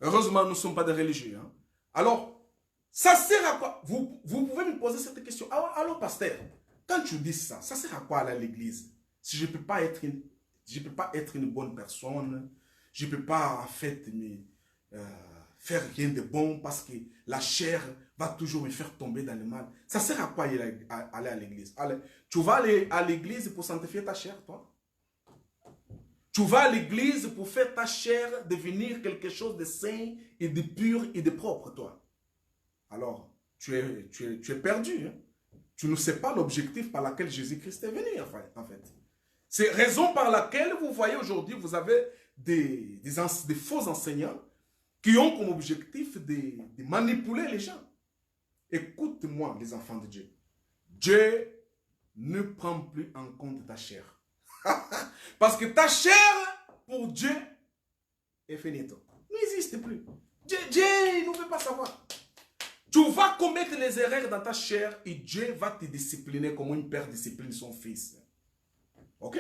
heureusement, nous ne sommes pas des religieux. Hein? Alors, ça sert à quoi? Vous pouvez me poser cette question. Alors, pasteur, quand tu dis ça, ça sert à quoi aller à l'église? Si je ne peux pas être une bonne personne, je ne peux pas en fait faire rien de bon parce que la chair va toujours me faire tomber dans le mal. Ça sert à quoi aller à l'église? Tu vas aller à l'église pour sanctifier ta chair, toi? Tu vas à l'église pour faire ta chair devenir quelque chose de saint et de pur et de propre, toi. Alors, tu es perdu. Hein? Tu ne sais pas l'objectif par lequel Jésus-Christ est venu, en fait. C'est la raison par laquelle vous voyez aujourd'hui, vous avez des faux enseignants qui ont comme objectif de manipuler les gens. Écoute-moi, les enfants de Dieu. Dieu ne prend plus en compte ta chair. Parce que ta chair, pour Dieu, est finito. N'existe plus. Dieu ne veut pas savoir. Tu vas commettre les erreurs dans ta chair et Dieu va te discipliner comme un père discipline son fils. Ok?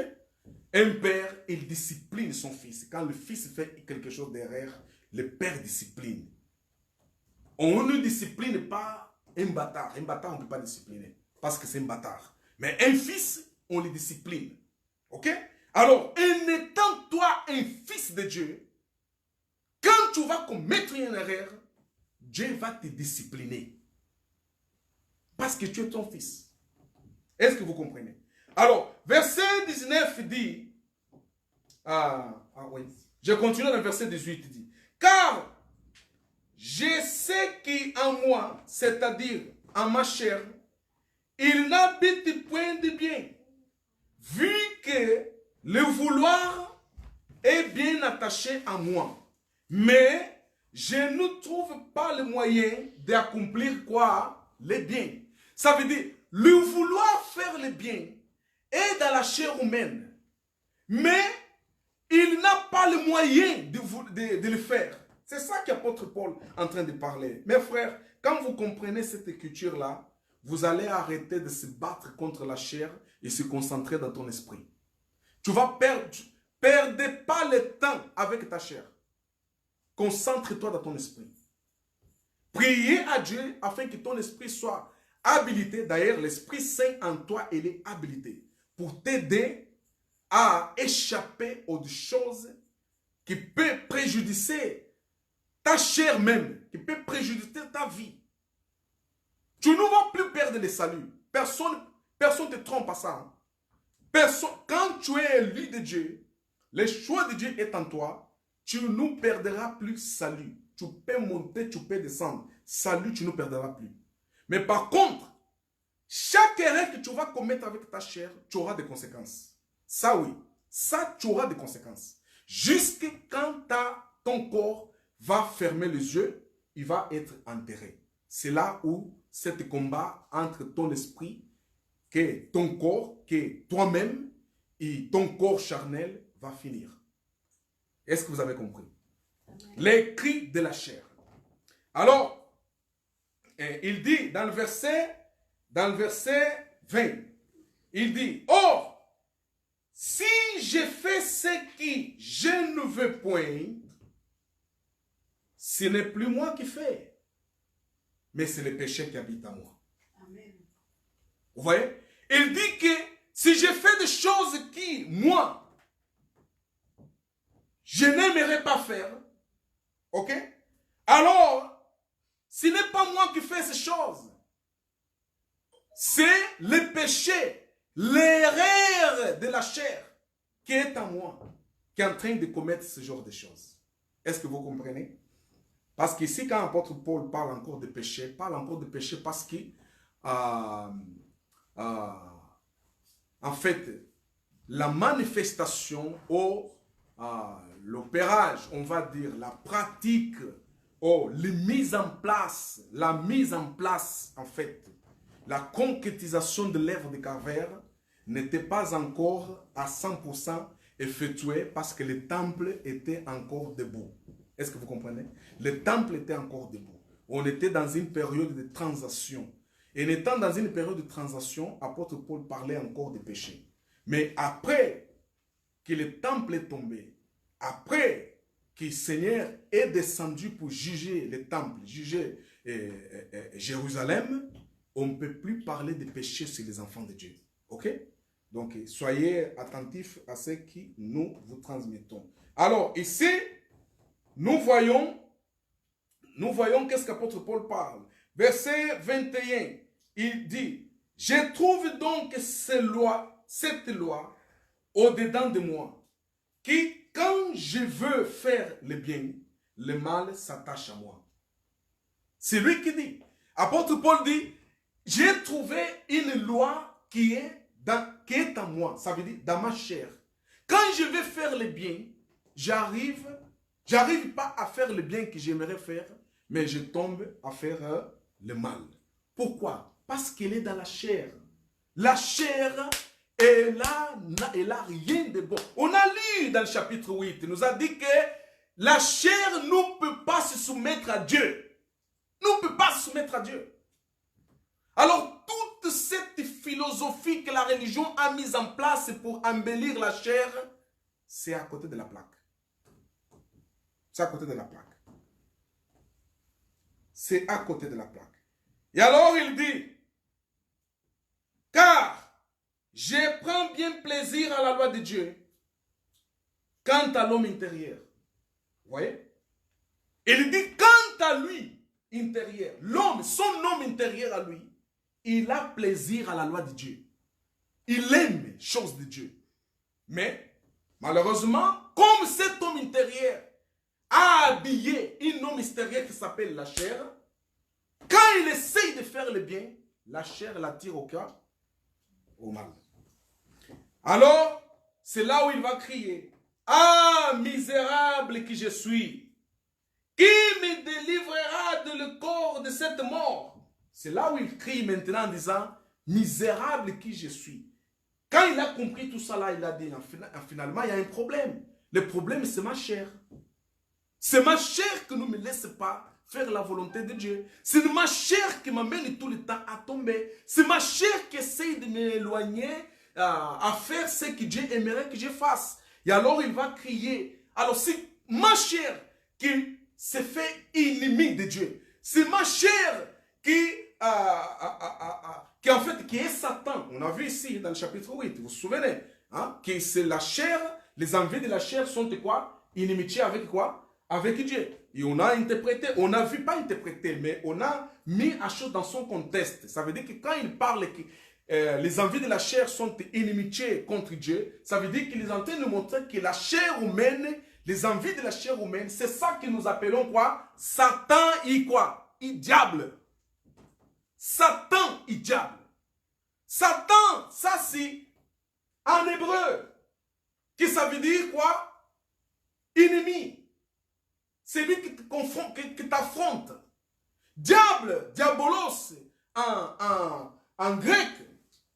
Un père, il discipline son fils. Quand le fils fait quelque chose d'erreur, le père discipline. On ne discipline pas un bâtard. Un bâtard, on ne peut pas discipliner. Parce que c'est un bâtard. Mais un fils, on le discipline. Ok? Alors, en étant toi un fils de Dieu, quand tu vas commettre une erreur, Dieu va te discipliner. Parce que tu es ton fils. Est-ce que vous comprenez? Alors, verset 19 dit, oui, je continue dans le verset 18 dit, car je sais qu'en moi, c'est-à-dire en ma chair, il n'habite point de bien, vu que le vouloir est bien attaché à moi. Mais je ne trouve pas le moyen d'accomplir quoi? Le bien. Ça veut dire, le vouloir faire le bien est dans la chair humaine. Mais il n'a pas le moyen de le faire. C'est ça qu'apôtre Paul est en train de parler. Mes frères, quand vous comprenez cette écriture-là, vous allez arrêter de se battre contre la chair et se concentrer dans ton esprit. Tu vas perdre. Perdez pas le temps avec ta chair. Concentre-toi dans ton esprit. Priez à Dieu afin que ton esprit soit habilité. D'ailleurs, l'Esprit Saint en toi, il est habilité pour t'aider à échapper aux choses qui peuvent préjudicer ta chair même, qui peuvent préjudicer ta vie. Tu ne vas plus perdre le salut. Personne ne te trompe à ça. Quand tu es élu de Dieu, le choix de Dieu est en toi, tu ne perdras plus salut. Tu peux monter, tu peux descendre. Salut, tu ne perdras plus. Mais par contre, chaque erreur que tu vas commettre avec ta chair, tu auras des conséquences. Ça oui, ça tu auras des conséquences. Jusque quand ton corps va fermer les yeux, il va être enterré. C'est là où cet combat entre ton esprit, que ton corps, que toi-même et ton corps charnel va finir. Est-ce que vous avez compris? Les cris de la chair. Alors, il dit dans le verset 20, il dit, or, si je fais ce qui je ne veux point, ce n'est plus moi qui fais, mais c'est le péché qui habite en moi. Amen. Vous voyez? Il dit que si je fais des choses qui, moi, je n'aimerais pas faire, ok? Alors, ce n'est pas moi qui fais ces choses. C'est le péché, l'erreur de la chair qui est en moi, qui est en train de commettre ce genre de choses. Est-ce que vous comprenez? Parce qu'ici, quand l'apôtre Paul parle encore de péché, parle encore de péché parce que, en fait, la manifestation ou l'opérage, on va dire, la pratique, ou la mise en place, en fait, la concrétisation de l'œuvre de Calvaire n'était pas encore à 100% effectuée parce que le temple était encore debout. Est-ce que vous comprenez? Le temple était encore debout. On était dans une période de transition. Et étant dans une période de transition, apôtre Paul parlait encore des péchés. Mais après que le temple est tombé, après que le Seigneur est descendu pour juger le temple, juger Jérusalem, on ne peut plus parler des péchés sur les enfants de Dieu. Ok? Donc, soyez attentifs à ce que nous vous transmettons. Alors, ici, nous voyons qu'est-ce qu'apôtre Paul parle. Verset 21, il dit, « Je trouve donc cette loi au-dedans de moi, qui, quand je veux faire le bien, le mal s'attache à moi. » C'est lui qui dit. Apôtre Paul dit, « J'ai trouvé une loi qui est en moi. » Ça veut dire dans ma chair. Quand je vais faire le bien, j'arrive pas à faire le bien que j'aimerais faire, mais je tombe à faire le mal. Pourquoi? Parce qu'elle est dans la chair. La chair, elle a rien de bon. On a lu dans le chapitre 8, il nous a dit que la chair ne peut pas se soumettre à Dieu. Ne peut pas se soumettre à Dieu. Alors, toute cette philosophie que la religion a mise en place pour embellir la chair, c'est à côté de la plaque. C'est à côté de la plaque. C'est à côté de la plaque. Et alors il dit, car je prends bien plaisir à la loi de Dieu quant à l'homme intérieur. Vous voyez? Il dit, quant à lui, intérieur, l'homme, son homme intérieur à lui, il a plaisir à la loi de Dieu. Il aime les choses de Dieu. Mais, malheureusement, comme cet homme intérieur a habillé un homme extérieur qui s'appelle la chair, quand il essaye de faire le bien, la chair l'attire au cœur, au mal. Alors, c'est là où il va crier, « Ah, misérable que je suis, qui me délivrera de le corps de cette mort ?» C'est là où il crie maintenant en disant, « Misérable qui je suis. » Quand il a compris tout ça là, il a dit, finalement, il y a un problème. Le problème, c'est ma chair. C'est ma chair qui ne me laisse pas faire la volonté de Dieu. C'est ma chair qui m'amène tout le temps à tomber. C'est ma chair qui essaye de m'éloigner à faire ce que Dieu aimerait que je fasse. Et alors il va crier. Alors c'est ma chair qui se fait ennemi de Dieu. C'est ma chair qui en fait qui est Satan. On a vu ici dans le chapitre 8, vous vous souvenez, hein, que c'est la chair, les envies de la chair sont quoi? Inimitié avec quoi? Avec Dieu. Et on a interprété, on n'a vu pas interpréter, mais on a mis la chose dans son contexte. Ça veut dire que quand il parle que les envies de la chair sont inimitiés contre Dieu, ça veut dire qu'il est en train de montrer que la chair humaine, les envies de la chair humaine, c'est ça que nous appelons quoi? Satan et quoi? Et diable. Satan et diable. Satan, ça c'est en hébreu, qui ça veut dire quoi? Ennemi. C'est lui qui t'affronte. Diable, diabolos, en grec,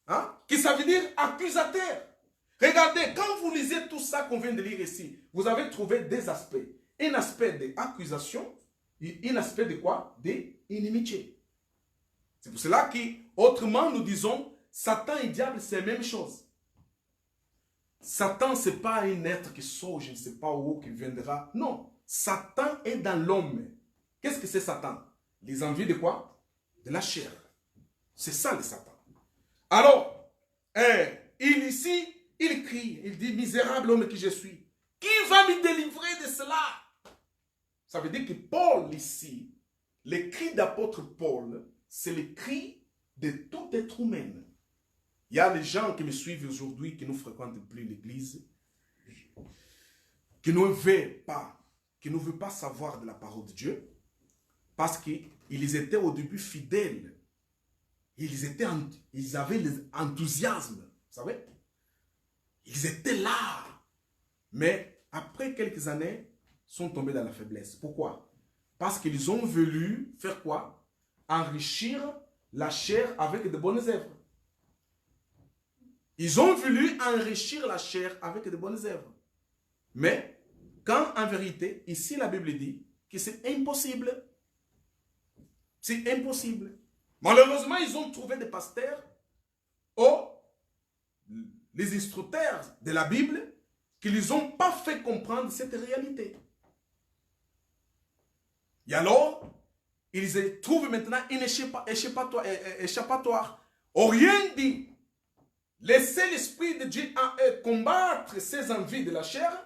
hein, qui ça veut dire accusateur. Regardez, quand vous lisez tout ça qu'on vient de lire ici, vous avez trouvé des aspects. Un aspect d'accusation, un aspect de quoi? D'inimitié. C'est pour cela qu'autrement nous disons, Satan et diable, c'est la même chose. Satan, ce n'est pas un être qui sort, je ne sais pas où, qui viendra. Non, Satan est dans l'homme. Qu'est-ce que c'est Satan? Les envies de quoi? De la chair. C'est ça le Satan. Alors, ici, il crie, il dit, misérable homme que je suis, qui va me délivrer de cela? Ça veut dire que Paul ici, le cri d'apôtre Paul, c'est le cri de tout être humain. Il y a les gens qui me suivent aujourd'hui, qui ne fréquentent plus l'église, qui ne veulent pas savoir de la parole de Dieu, parce qu'ils étaient au début fidèles. Ils avaient l'enthousiasme, vous savez. Ils étaient là. Mais après quelques années, ils sont tombés dans la faiblesse. Pourquoi? Parce qu'ils ont voulu faire quoi? Enrichir la chair avec de bonnes œuvres. Ils ont voulu enrichir la chair avec de bonnes œuvres. Mais, quand en vérité, ici la Bible dit que c'est impossible. C'est impossible. Malheureusement, ils ont trouvé des pasteurs, les instructeurs de la Bible, qui ne les ont pas fait comprendre cette réalité. Et alors, ils trouvent maintenant un échappatoire. Rien dit. Laissez l'Esprit de Dieu combattre ces envies de la chair.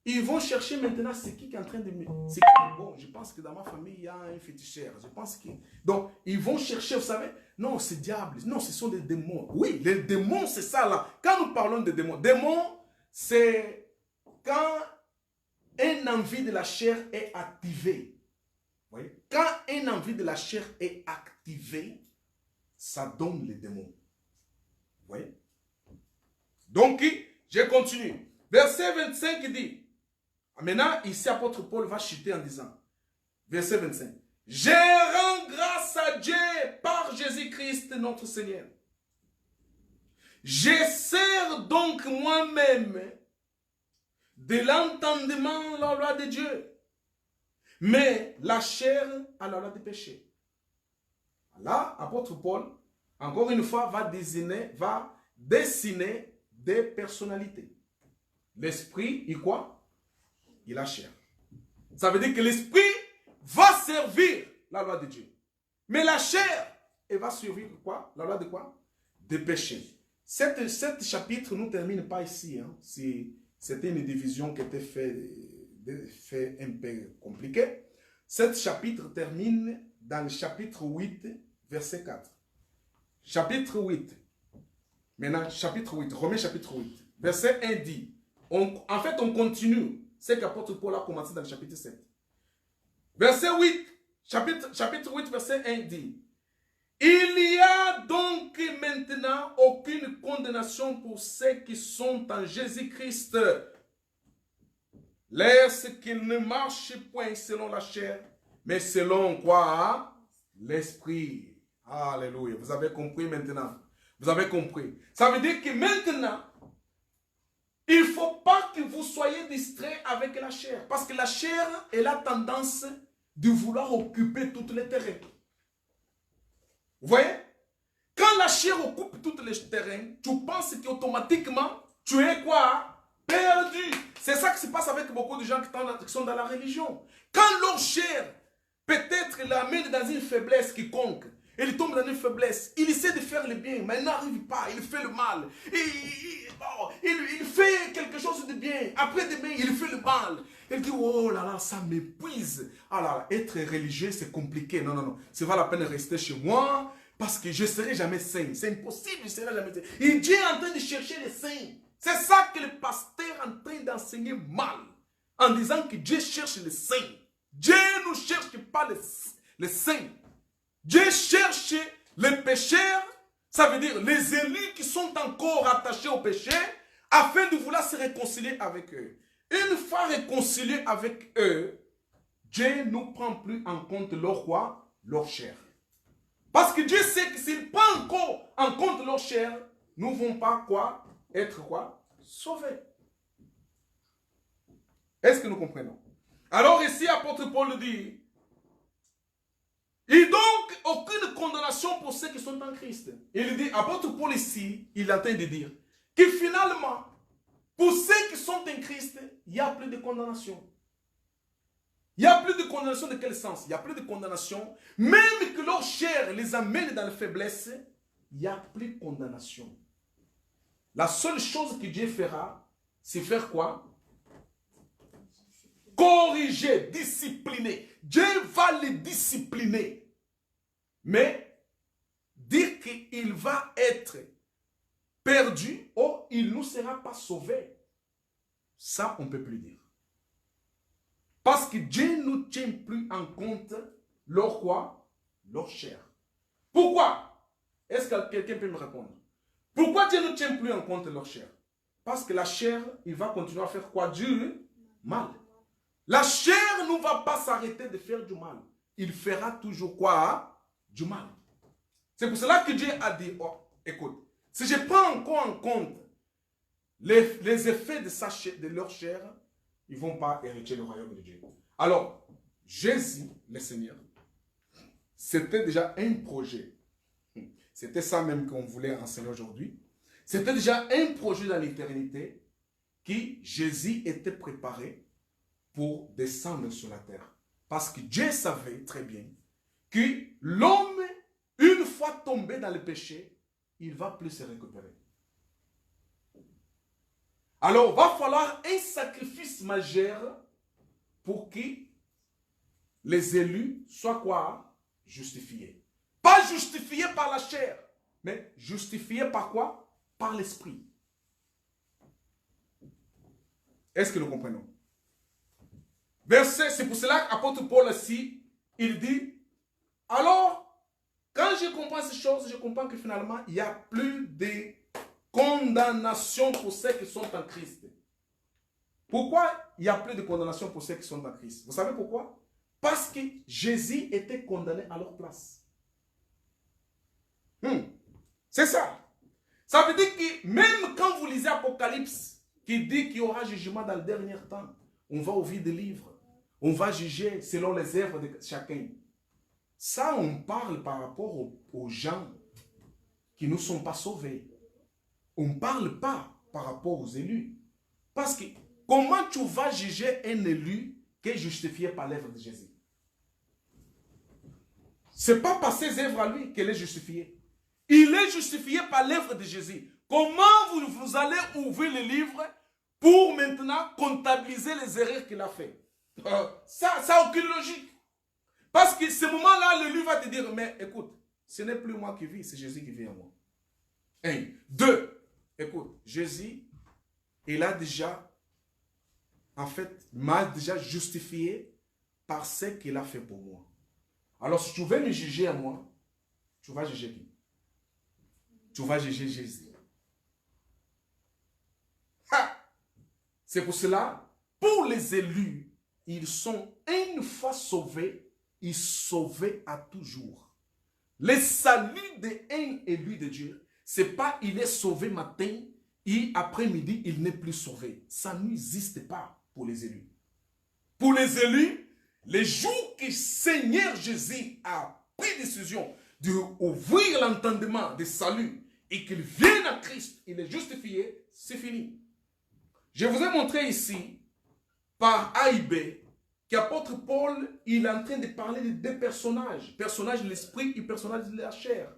Ils vont chercher maintenant ce qui est en train de... Bon, je pense que dans ma famille, il y a un féticheur. Je pense que... Donc, ils vont chercher, vous savez, non, c'est diable. Non, ce sont des démons. Oui, les démons, c'est ça là. Quand nous parlons de démons, démons, c'est quand une envie de la chair est activée. Vous voyez? Quand une envie de la chair est activée, ça donne les démons. Vous voyez? Donc, je continue. Verset 25 dit, maintenant, ici, apôtre Paul va chuter en disant, verset 25, « Je rends grâce à Dieu par Jésus-Christ notre Seigneur. Je sers donc moi-même de l'entendement la loi de Dieu, mais la chair à la loi du péché. » Là, apôtre Paul, encore une fois, va dessiner des personnalités. L'esprit, il quoi? Il a chair. Ça veut dire que l'esprit va servir la loi de Dieu. Mais la chair, elle va servir quoi? La loi de quoi? De péché. Cet chapitre ne termine pas ici. Hein. C'était une division qui était fait un peu compliquée. Cet chapitre termine dans le chapitre 8, verset 4. Chapitre 8. Maintenant, chapitre 8, Romains chapitre 8. Verset 1 dit, en fait, on continue ce qu'apôtre Paul a commencé dans le chapitre 7. Verset 8, chapitre 8, verset 1 dit, il n'y a donc maintenant aucune condamnation pour ceux qui sont en Jésus-Christ. Lorsqu'ils ne marchent point selon la chair, mais selon quoi? L'esprit. Alléluia. Vous avez compris maintenant. Vous avez compris. Ça veut dire que maintenant, il ne faut pas que vous soyez distrait avec la chair. Parce que la chair, elle a tendance de vouloir occuper tous les terrains. Vous voyez? Quand la chair occupe tous les terrains, tu penses qu'automatiquement, tu es quoi? Perdu. C'est ça qui se passe avec beaucoup de gens qui sont dans la religion. Quand leur chair, peut-être, l'amène dans une faiblesse quiconque, il tombe dans une faiblesse. Il essaie de faire le bien, mais il n'arrive pas. Il fait le mal. Il fait quelque chose de bien. Après demain, il fait le mal. Il dit, oh là là, ça m'épuise. Ah là, être religieux, c'est compliqué. Non, non, non. Ça va la peine de rester chez moi parce que je ne serai jamais saint. C'est impossible, je ne serai jamais saint. Et Dieu est en train de chercher les saints. C'est ça que le pasteur est en train d'enseigner mal. En disant que Dieu cherche les saints. Dieu ne cherche pas les saints. Dieu cherche les pécheurs, ça veut veut dire les élus qui sont encore attachés au péché, afin de vouloir se réconcilier avec eux. Une fois réconciliés avec eux, Dieu ne prend plus en compte leur quoi? Leur chair. Parce que Dieu sait que s'il prend encore en compte leur chair, nous ne vont pas quoi? Être quoi? Sauvés. Est-ce que nous comprenons? Alors ici, l'apôtre Paul dit, il donc aucune condamnation pour ceux qui sont en Christ. Il dit, apôtre Paul ici, il est en train de dire que finalement, pour ceux qui sont en Christ, il n'y a plus de condamnation. Il n'y a plus de condamnation de quel sens? Il n'y a plus de condamnation. Même que leur chair les amène dans la faiblesse, il n'y a plus de condamnation. La seule chose que Dieu fera, c'est faire quoi? Corriger, discipliner. Dieu va les discipliner. Mais dire qu'il va être perdu ou il ne sera pas sauvé, ça on ne peut plus dire. Parce que Dieu ne tient plus en compte leur quoi? Leur chair. Pourquoi? Est-ce que quelqu'un peut me répondre? Pourquoi Dieu ne tient plus en compte leur chair? Parce que la chair, il va continuer à faire quoi? Du mal. La chair ne va pas s'arrêter de faire du mal. Il fera toujours quoi? Du mal. C'est pour cela que Dieu a dit, oh, écoute, si je prends encore en compte les effets de leur chair, ils ne vont pas hériter le royaume de Dieu. Alors, Jésus, le Seigneur, c'était déjà un projet. C'était ça même qu'on voulait enseigner aujourd'hui. C'était déjà un projet dans l'éternité qui, Jésus était préparé pour descendre sur la terre. Parce que Dieu savait très bien que l'homme, une fois tombé dans le péché, il ne va plus se récupérer. Alors, il va falloir un sacrifice majeur pour que les élus soient quoi? Justifiés. Pas justifiés par la chair, mais justifiés par quoi? Par l'esprit. Est-ce que nous comprenons? Verset, c'est pour cela qu'apôtre Paul ici, il dit, alors, quand je comprends ces choses, je comprends que finalement, il n'y a plus de condamnation pour ceux qui sont en Christ. Pourquoi il n'y a plus de condamnation pour ceux qui sont en Christ? Vous savez pourquoi? Parce que Jésus était condamné à leur place. C'est ça. Ça veut dire que même quand vous lisez Apocalypse, qui dit qu'il y aura jugement dans le dernier temps, on va ouvrir des livres, on va juger selon les œuvres de chacun. Ça, on parle par rapport aux gens qui ne sont pas sauvés. On ne parle pas par rapport aux élus. Parce que comment tu vas juger un élu qui est justifié par l'œuvre de Jésus? Ce n'est pas par ses œuvres à lui qu'elle est justifiée. Il est justifié par l'œuvre de Jésus. Comment vous allez ouvrir le livre pour maintenant comptabiliser les erreurs qu'il a faites? Ça n'a aucune logique. Parce que ce moment-là, l'élu va te dire, mais écoute, ce n'est plus moi qui vis, c'est Jésus qui vit en moi. 1. 2. Écoute, Jésus, il a déjà, en fait, m'a déjà justifié par ce qu'il a fait pour moi. Alors, si tu veux me juger à moi, tu vas juger qui? Tu vas juger Jésus. C'est pour cela, pour les élus, ils sont une fois sauvés, ils sont sauvés à toujours. Le salut d'un élu de Dieu, c'est pas il est sauvé matin et après-midi, il n'est plus sauvé. Ça n'existe pas pour les élus. Pour les élus, les jours que Seigneur Jésus a pris décision d'ouvrir l'entendement des saluts et qu'il vienne à Christ, il est justifié, c'est fini. Je vous ai montré ici, par A et B, qu'apôtre Paul, il est en train de parler de deux personnages. Personnage de l'esprit et personnage de la chair.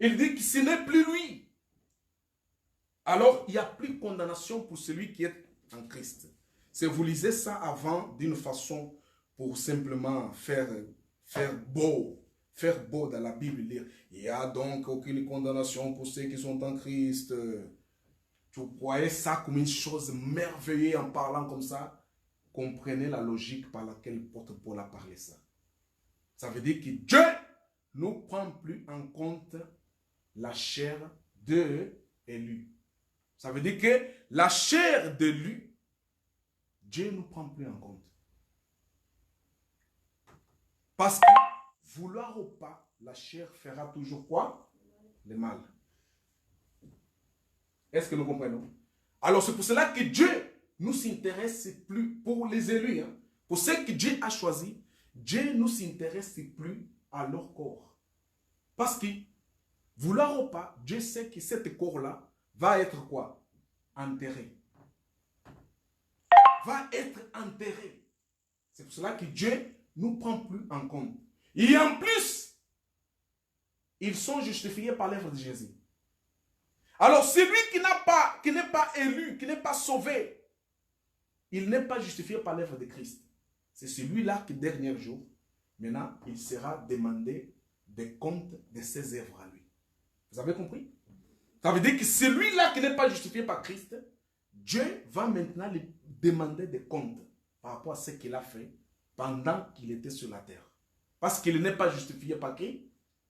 Il dit que ce n'est plus lui. Alors, il n'y a plus de condamnation pour celui qui est en Christ. Si vous lisez ça avant d'une façon pour simplement faire beau dans la Bible, lire, il n'y a donc aucune condamnation pour ceux qui sont en Christ. Tu voyais ça comme une chose merveilleuse en parlant comme ça. Comprenez la logique par laquelle l'apôtre Paul a parlé ça. Ça veut dire que Dieu ne prend plus en compte la chair d'élu. Ça veut dire que la chair d'élu, Dieu ne nous prend plus en compte. Parce que vouloir ou pas, la chair fera toujours quoi? Le mal. Est-ce que nous comprenons? Alors c'est pour cela que Dieu ne s'intéresse plus pour les élus. Hein. Pour ceux que Dieu a choisis, Dieu ne s'intéresse plus à leur corps. Parce que, vouloir ou pas, Dieu sait que cet corps-là va être quoi? Enterré. Va être enterré. C'est pour cela que Dieu ne nous prend plus en compte. Et en plus, ils sont justifiés par l'œuvre de Jésus. Alors, celui qui n'est pas élu, qui n'est pas sauvé, il n'est pas justifié par l'œuvre de Christ. C'est celui-là qui, dernier jour, maintenant, il sera demandé des comptes de ses œuvres à lui. Vous avez compris? Ça veut dire que celui-là qui n'est pas justifié par Christ, Dieu va maintenant lui demander des comptes par rapport à ce qu'il a fait pendant qu'il était sur la terre. Parce qu'il n'est pas justifié par qui?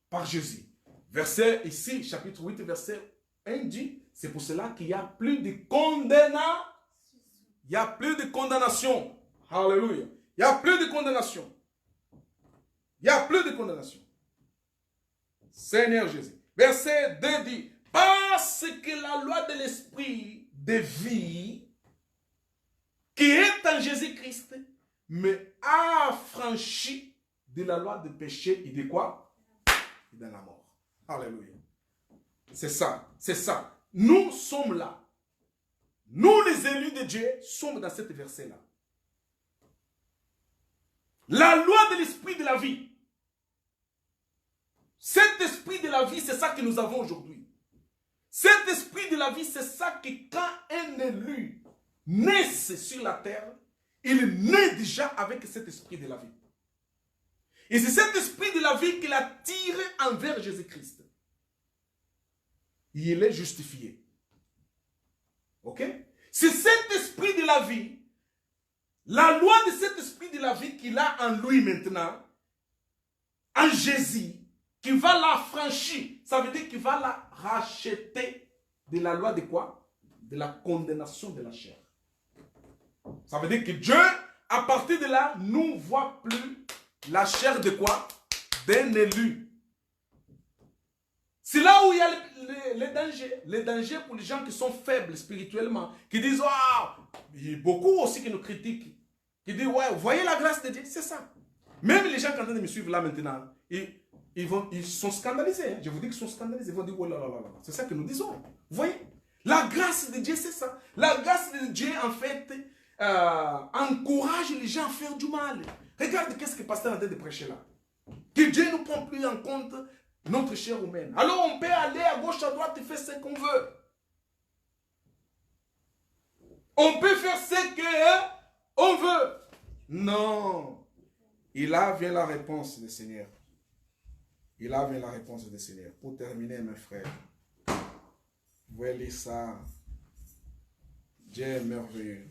Par Jésus. Verset ici, chapitre 8, verset 1 dit, c'est pour cela qu'il n'y a plus de condamnation. Il n'y a plus de condamnation. Alléluia. Il n'y a plus de condamnation. Il n'y a plus de condamnation. Seigneur Jésus. Verset 2 dit, parce que la loi de l'esprit de vie qui est en Jésus-Christ me affranchi de la loi de péché et de quoi? Et de la mort. Alléluia. C'est ça, c'est ça. Nous sommes là. Nous, les élus de Dieu, sommes dans cet verset-là. La loi de l'esprit de la vie. Cet esprit de la vie, c'est ça que nous avons aujourd'hui. Cet esprit de la vie, c'est ça que quand un élu naît sur la terre, il naît déjà avec cet esprit de la vie. Et c'est cet esprit de la vie qu'il a tiré envers Jésus-Christ. Il est justifié. Ok? C'est cet esprit de la vie, la loi de cet esprit de la vie qu'il a en lui maintenant, en Jésus, qui va l'affranchir. Ça veut dire qu'il va la racheter de la loi de quoi? De la condamnation de la chair. Ça veut dire que Dieu, à partir de là, ne voit plus la chair de quoi? D'un élu. C'est là où il y a les dangers. Les dangers pour les gens qui sont faibles spirituellement. Qui disent, oh! Il y a beaucoup aussi qui nous critiquent. Qui disent, ouais, voyez la grâce de Dieu. C'est ça. Même les gens qui sont en train de me suivre là maintenant, ils sont scandalisés. Hein. Je vous dis qu'ils sont scandalisés. Ils vont dire, oh là là là là. C'est ça que nous disons. Vous voyez? La grâce de Dieu, c'est ça. La grâce de Dieu, en fait, encourage les gens à faire du mal. Regarde qu'est-ce que le pasteur est en train de prêcher là. Que Dieu ne prend plus en compte notre chair humaine. Alors on peut aller à gauche, à droite et faire ce qu'on veut. On peut faire ce qu'on veut. Non. Et là vient la réponse du Seigneur. Et là vient la réponse du Seigneur. Pour terminer, mes frères, vous voyez lire ça. Dieu est merveilleux.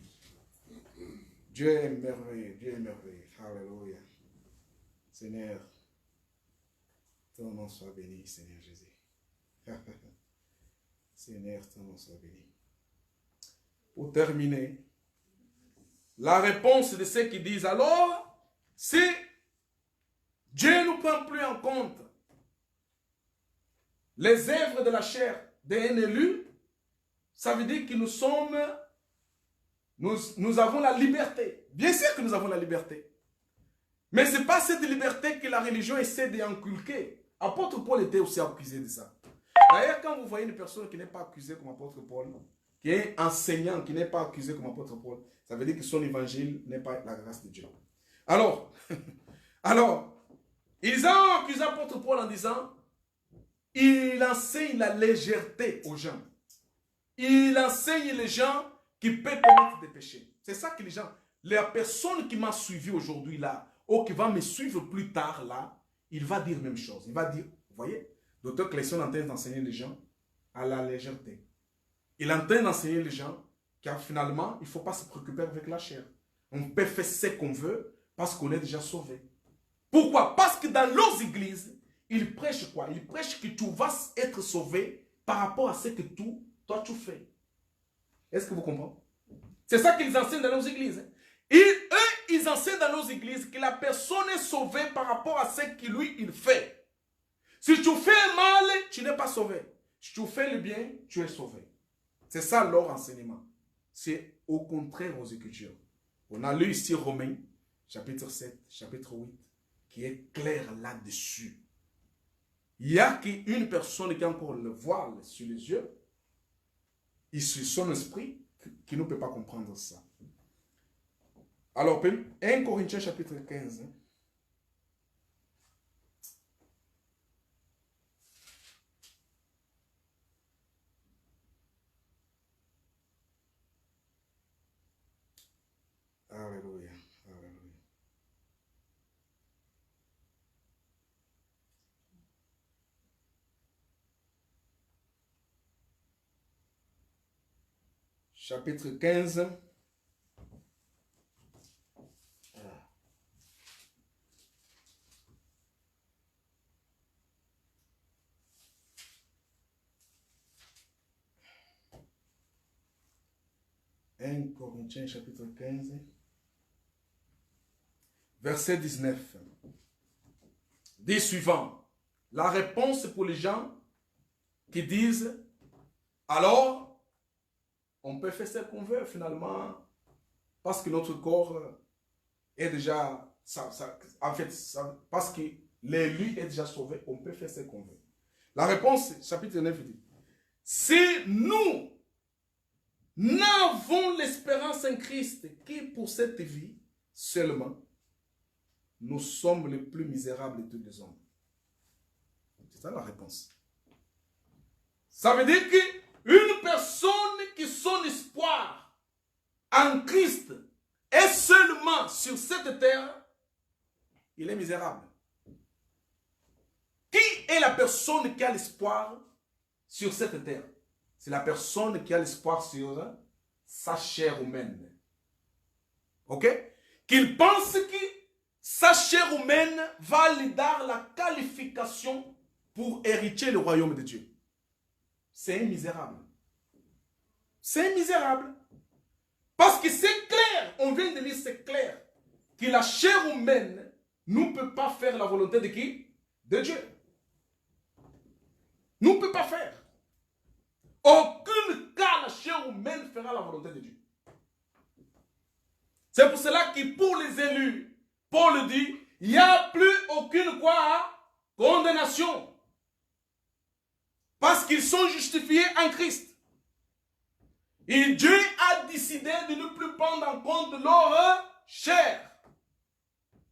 Dieu est merveilleux. Dieu est merveilleux. Alléluia. Seigneur, ton nom soit béni, Seigneur Jésus. Seigneur, ton nom soit béni. Pour terminer, la réponse de ceux qui disent alors, si Dieu ne nous prend plus en compte les œuvres de la chair d'un élu, ça veut dire que nous avons la liberté. Bien sûr que nous avons la liberté. Mais ce n'est pas cette liberté que la religion essaie d'inculquer. Apôtre Paul était aussi accusé de ça. D'ailleurs, quand vous voyez une personne qui n'est pas accusée comme apôtre Paul, qui est enseignant, qui n'est pas accusé comme apôtre Paul, ça veut dire que son évangile n'est pas la grâce de Dieu. Alors, ils ont accusé apôtre Paul en disant, il enseigne la légèreté aux gens. Il enseigne les gens qui peuvent commettre des péchés. C'est ça que les gens, la personne qui m'a suivi aujourd'hui là, ou qui va me suivre plus tard là, il va dire la même chose. Il va dire, vous voyez, Docteur Clayson est en train d'enseigner les gens à la légèreté. Il est en train d'enseigner les gens car finalement, il ne faut pas se préoccuper avec la chair. On peut faire ce qu'on veut parce qu'on est déjà sauvé. Pourquoi? Parce que dans leurs églises, il prêche quoi? Il prêche que tu vas être sauvé par rapport à ce que toi tu fais. Est-ce que vous comprenez? C'est ça qu'ils enseignent dans nos églises. Ils enseignent dans nos églises que la personne est sauvée par rapport à ce que lui, il fait. Si tu fais mal, tu n'es pas sauvé. Si tu fais le bien, tu es sauvé. C'est ça leur enseignement. C'est au contraire aux Écritures. On a lu ici Romains, chapitre 7, chapitre 8, qui est clair là-dessus. Il n'y a qu'une personne qui a encore le voile sur les yeux, et sur son esprit, qui ne peut pas comprendre ça. Alors, 1 Corinthiens chapitre 15. Alléluia. Alléluia. Chapitre 15. Corinthiens chapitre 15, verset 19. Dit suivant, la réponse pour les gens qui disent, alors, on peut faire ce qu'on veut finalement, parce que notre corps est déjà, parce que l'élu est déjà sauvé, on peut faire ce qu'on veut. La réponse, chapitre 9 dit, si nous n'avons l'espérance en Christ qui pour cette vie seulement, nous sommes les plus misérables de tous les hommes. C'est ça la réponse. Ça veut dire qu'une personne qui son espoir en Christ est seulement sur cette terre, il est misérable. Qui est la personne qui a l'espoir sur cette terre? C'est la personne qui a l'espoir sur sa chair humaine. Ok? Qu'il pense que sa chair humaine va lui dar la qualification pour hériter le royaume de Dieu. C'est un misérable. C'est un misérable. Parce que c'est clair, on vient de lire, c'est clair, que la chair humaine ne peut pas faire la volonté de qui? De Dieu. Ne peut pas faire. Aucune cas la chair humaine fera la volonté de Dieu. C'est pour cela que pour les élus, Paul dit, il n'y a plus aucune condamnation. Parce qu'ils sont justifiés en Christ. Et Dieu a décidé de ne plus prendre en compte leur chair.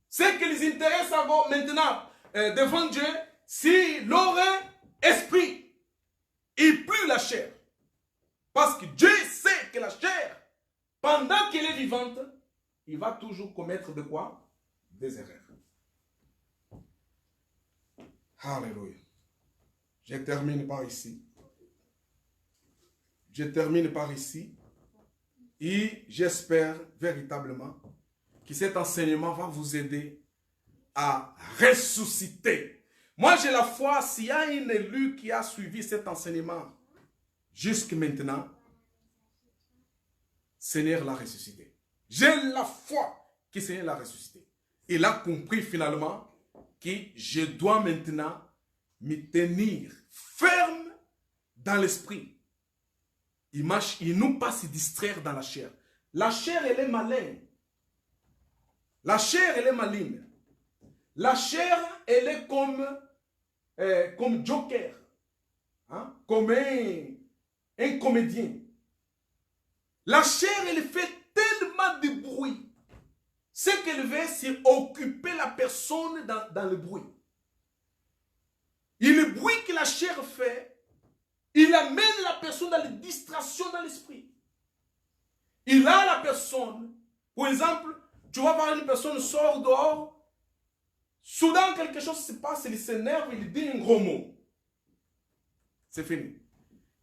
Ce qui les intéresse maintenant devant Dieu, c'est leur esprit. Et plus la chair. Parce que Dieu sait que la chair, pendant qu'elle est vivante, il va toujours commettre de quoi? Des erreurs. Alléluia. Je termine par ici. Je termine par ici. Et j'espère véritablement que cet enseignement va vous aider à ressusciter. Moi, j'ai la foi, s'il y a un élu qui a suivi cet enseignement jusqu'à maintenant, Seigneur l'a ressuscité. J'ai la foi que Seigneur l'a ressuscité. Il a compris finalement que je dois maintenant me tenir ferme dans l'esprit. Il ne nous pas se distraire dans la chair. La chair, elle est maligne. La chair, elle est maligne. La chair, elle est comme Joker, hein? Comme un comédien. La chair, elle fait tellement de bruit. Ce qu'elle veut, c'est occuper la personne dans le bruit. Et le bruit que la chair fait, il amène la personne dans les distractions dans l'esprit. Il a la personne, par exemple, tu vas voir une personne sort dehors, soudain, quelque chose se passe, il s'énerve, il dit un gros mot. C'est fini.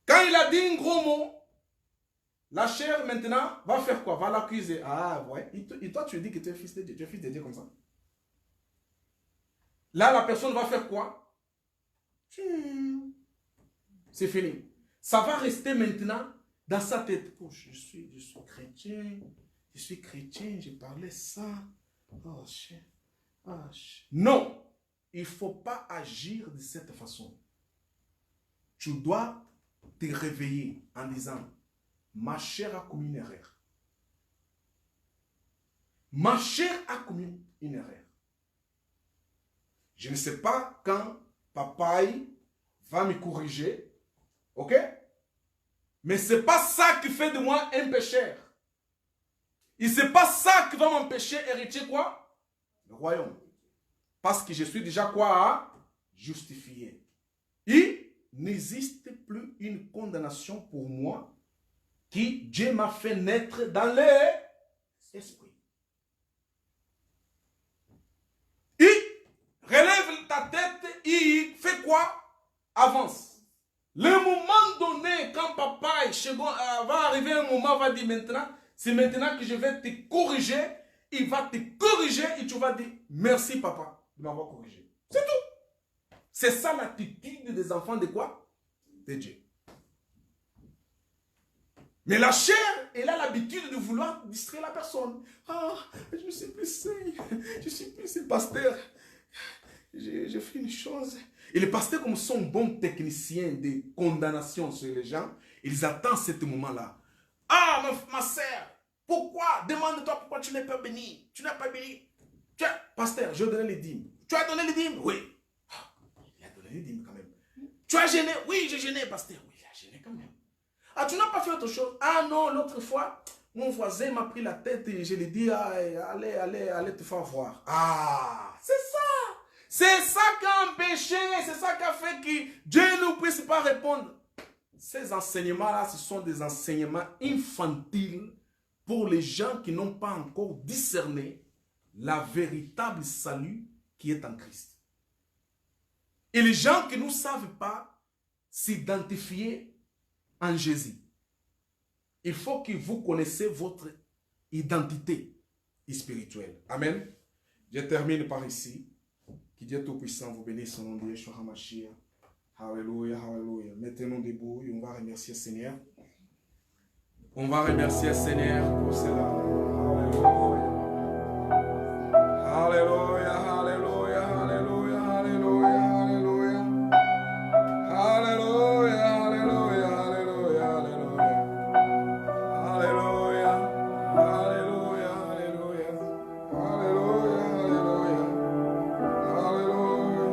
Quand il a dit un gros mot, la chair maintenant va faire quoi? Va l'accuser. Ah ouais. Et toi, tu dis que tu es fils de Dieu. Tu es fils de Dieu comme ça. Là, la personne va faire quoi? C'est fini. Ça va rester maintenant dans sa tête. Oh, je suis chrétien, j'ai parlé ça. Oh, non, il ne faut pas agir de cette façon. Tu dois te réveiller en disant, ma chair a commis une erreur. Ma chair a commis une erreur. Je ne sais pas quand papa va me corriger, ok? Mais ce n'est pas ça qui fait de moi un pécheur. Et ce n'est pas ça qui va m'empêcher d'hériter quoi? Le royaume. Parce que je suis déjà quoi? Justifié. Il n'existe plus une condamnation pour moi qui Dieu m'a fait naître dans l'esprit. Il relève ta tête, il fait quoi? Avance. Le moment donné, quand papa va arriver un moment, va dire maintenant, c'est maintenant que je vais te corriger. Il va te corriger et tu vas dire merci papa de m'avoir corrigé. C'est tout. C'est ça l'attitude des enfants de quoi? De Dieu. Mais la chair, elle a l'habitude de vouloir distraire la personne. Ah, je ne suis plus saint, je suis plus pasteur. J'ai fait une chose. Et les pasteurs, comme sont bons techniciens de condamnation sur les gens, ils attendent ce moment-là. Ah, ma sœur, pourquoi? Demande-toi pourquoi tu n'es pas béni. Tu n'as pas béni. Pasteur, je vais donner les dîmes. Tu as donné les dîmes? Oui. Ah, il a donné les dîmes quand même. Tu as gêné? Oui, j'ai gêné, pasteur. Oui, il a gêné quand même. Ah, tu n'as pas fait autre chose? Ah non, l'autre fois, mon voisin m'a pris la tête et je lui ai dit, ah, allez te faire voir. Ah, c'est ça. C'est ça qui a empêché, c'est ça qui a fait que Dieu ne puisse pas répondre. Ces enseignements-là, ce sont des enseignements infantiles pour les gens qui n'ont pas encore discerné la véritable salut qui est en Christ. Et les gens qui ne savent pas s'identifier en Jésus. Il faut que vous connaissiez votre identité spirituelle. Amen. Je termine par ici. Que Dieu Tout-Puissant vous bénisse au nom de Yeshua HaMashiach. Alléluia, alléluia. Mettez-nous debout et on va remercier le Seigneur. On va remercier le Seigneur pour cela. Alléluia. Alléluia, alléluia, alléluia, alléluia, alléluia. Alléluia, alléluia, alléluia, alléluia. Alléluia, alléluia, alléluia. Alléluia.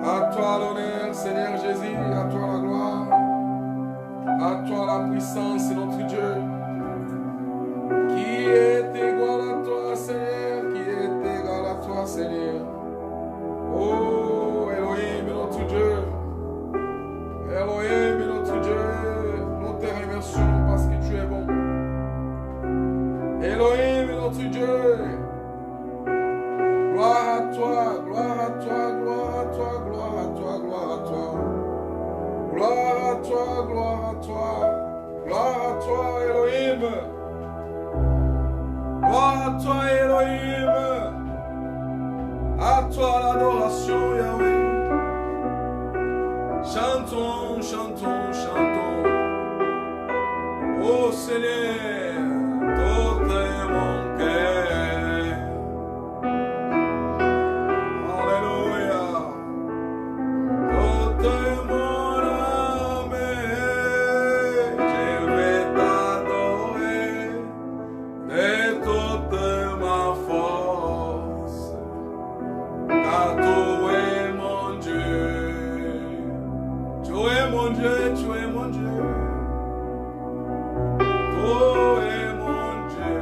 À toi l'honneur, Seigneur Jésus, à toi la gloire, à toi la puissance, notre Dieu. Qui est égal à toi, Seigneur, qui est égal à toi, Seigneur. Oh, Elohim, notre Dieu. Elohim, notre Dieu. Nous te remercions parce que tu es bon. Elohim, notre Dieu. Gloire à toi, gloire à toi, gloire à toi, gloire à toi, gloire à toi. Gloire à toi, gloire à toi. Gloire à toi, Elohim. Gloire à toi, Elohim. À toi l'adoration, Yahweh. Chantons, chantons, chantons. Oh Seigneur, tout est mon cœur. Alléluia. Tout est mon âme. Je vais t'adorer de toute ma force. Car tu es mon Dieu. Tu es mon Dieu, tu es mon Dieu. Tu es mon Dieu.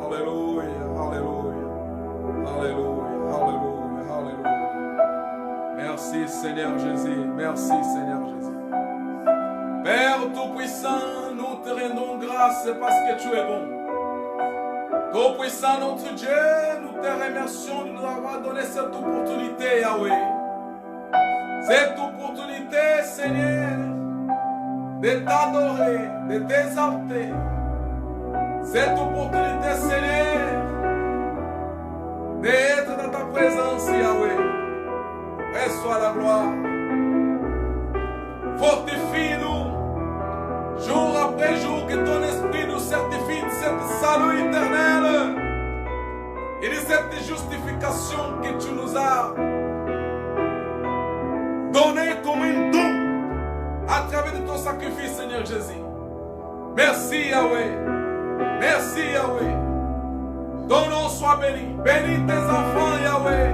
Alléluia, alléluia. Alléluia, alléluia, alléluia. Merci Seigneur Jésus, merci Seigneur Jésus. Père Tout-Puissant, nous te rendons grâce parce que tu es bon. Tout-Puissant notre Dieu, nous te remercions de nous avoir donné cette opportunité, Yahweh. Cette opportunité, Seigneur, de t'adorer, de t'exalter. Cette opportunité, Seigneur, d'être dans ta présence, Yahweh. reçois la gloire. Fortifie-nous, jour après jour, que ton esprit nous certifie de cette salut éternel et de cette justification que tu nous as donné comme un don à travers de ton sacrifice, Seigneur Jésus. Merci Yahweh. Merci Yahweh. Ton nom soit béni. Bénis tes enfants, Yahweh.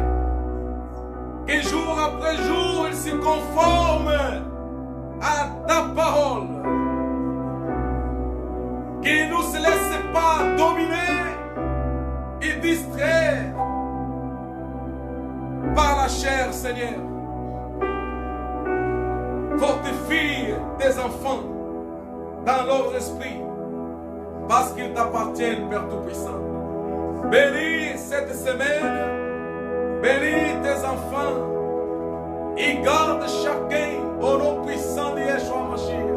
Que jour après jour, ils se conforment à ta parole. Qu'ils ne nous laissent pas dominer et distraire par la chair, Seigneur. Fortifie tes enfants dans leur esprit, parce qu'ils t'appartiennent, Père Tout-Puissant. Bénis cette semaine, bénis tes enfants, et garde chacun au nom puissant de Yeshua Mashiach.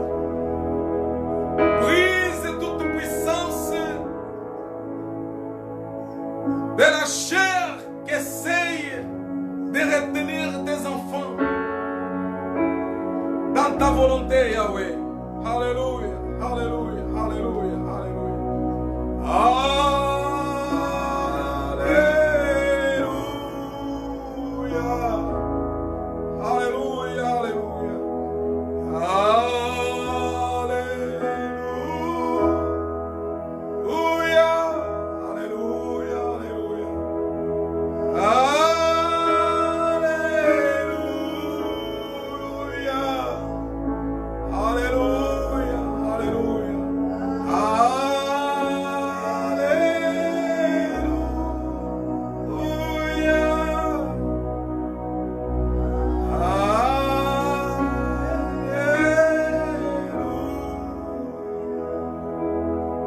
Brise toute puissance de la chair qui essaye de retenir tes enfants dans ta volonté, Yahweh. Alléluia, alléluia, alléluia, alléluia. Alléluia, alléluia, alléluia. Alléluia, alléluia, alléluia. Alléluia, alléluia.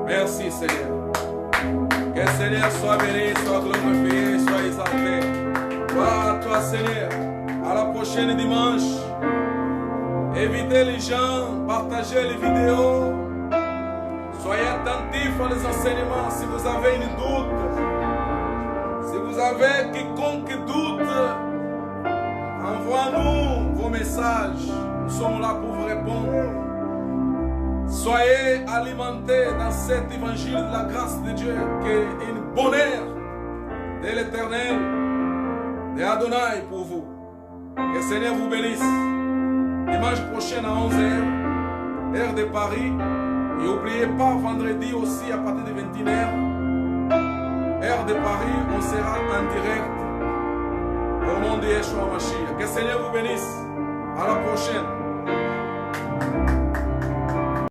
Merci Seigneur. Que le Seigneur soit béni, soit glorifié, soit exalté. Gloire à toi Seigneur. À la prochaine dimanche. Évitez les gens, partagez les vidéos. Soyez attentifs aux enseignements. Si vous avez une doute, si vous avez quiconque doute, envoie-nous vos messages. Nous sommes là pour vous répondre. Soyez alimentés dans cet évangile de la grâce de Dieu, qui est une bonheur de l'Éternel, de Adonai pour vous. Que le Seigneur vous bénisse. Dimanche prochain à 11h, heure de Paris. Et n'oubliez pas, vendredi aussi à partir de 21h, heure de Paris, on sera en direct au nom de Yeshua Mashiach. Que le Seigneur vous bénisse. À la prochaine.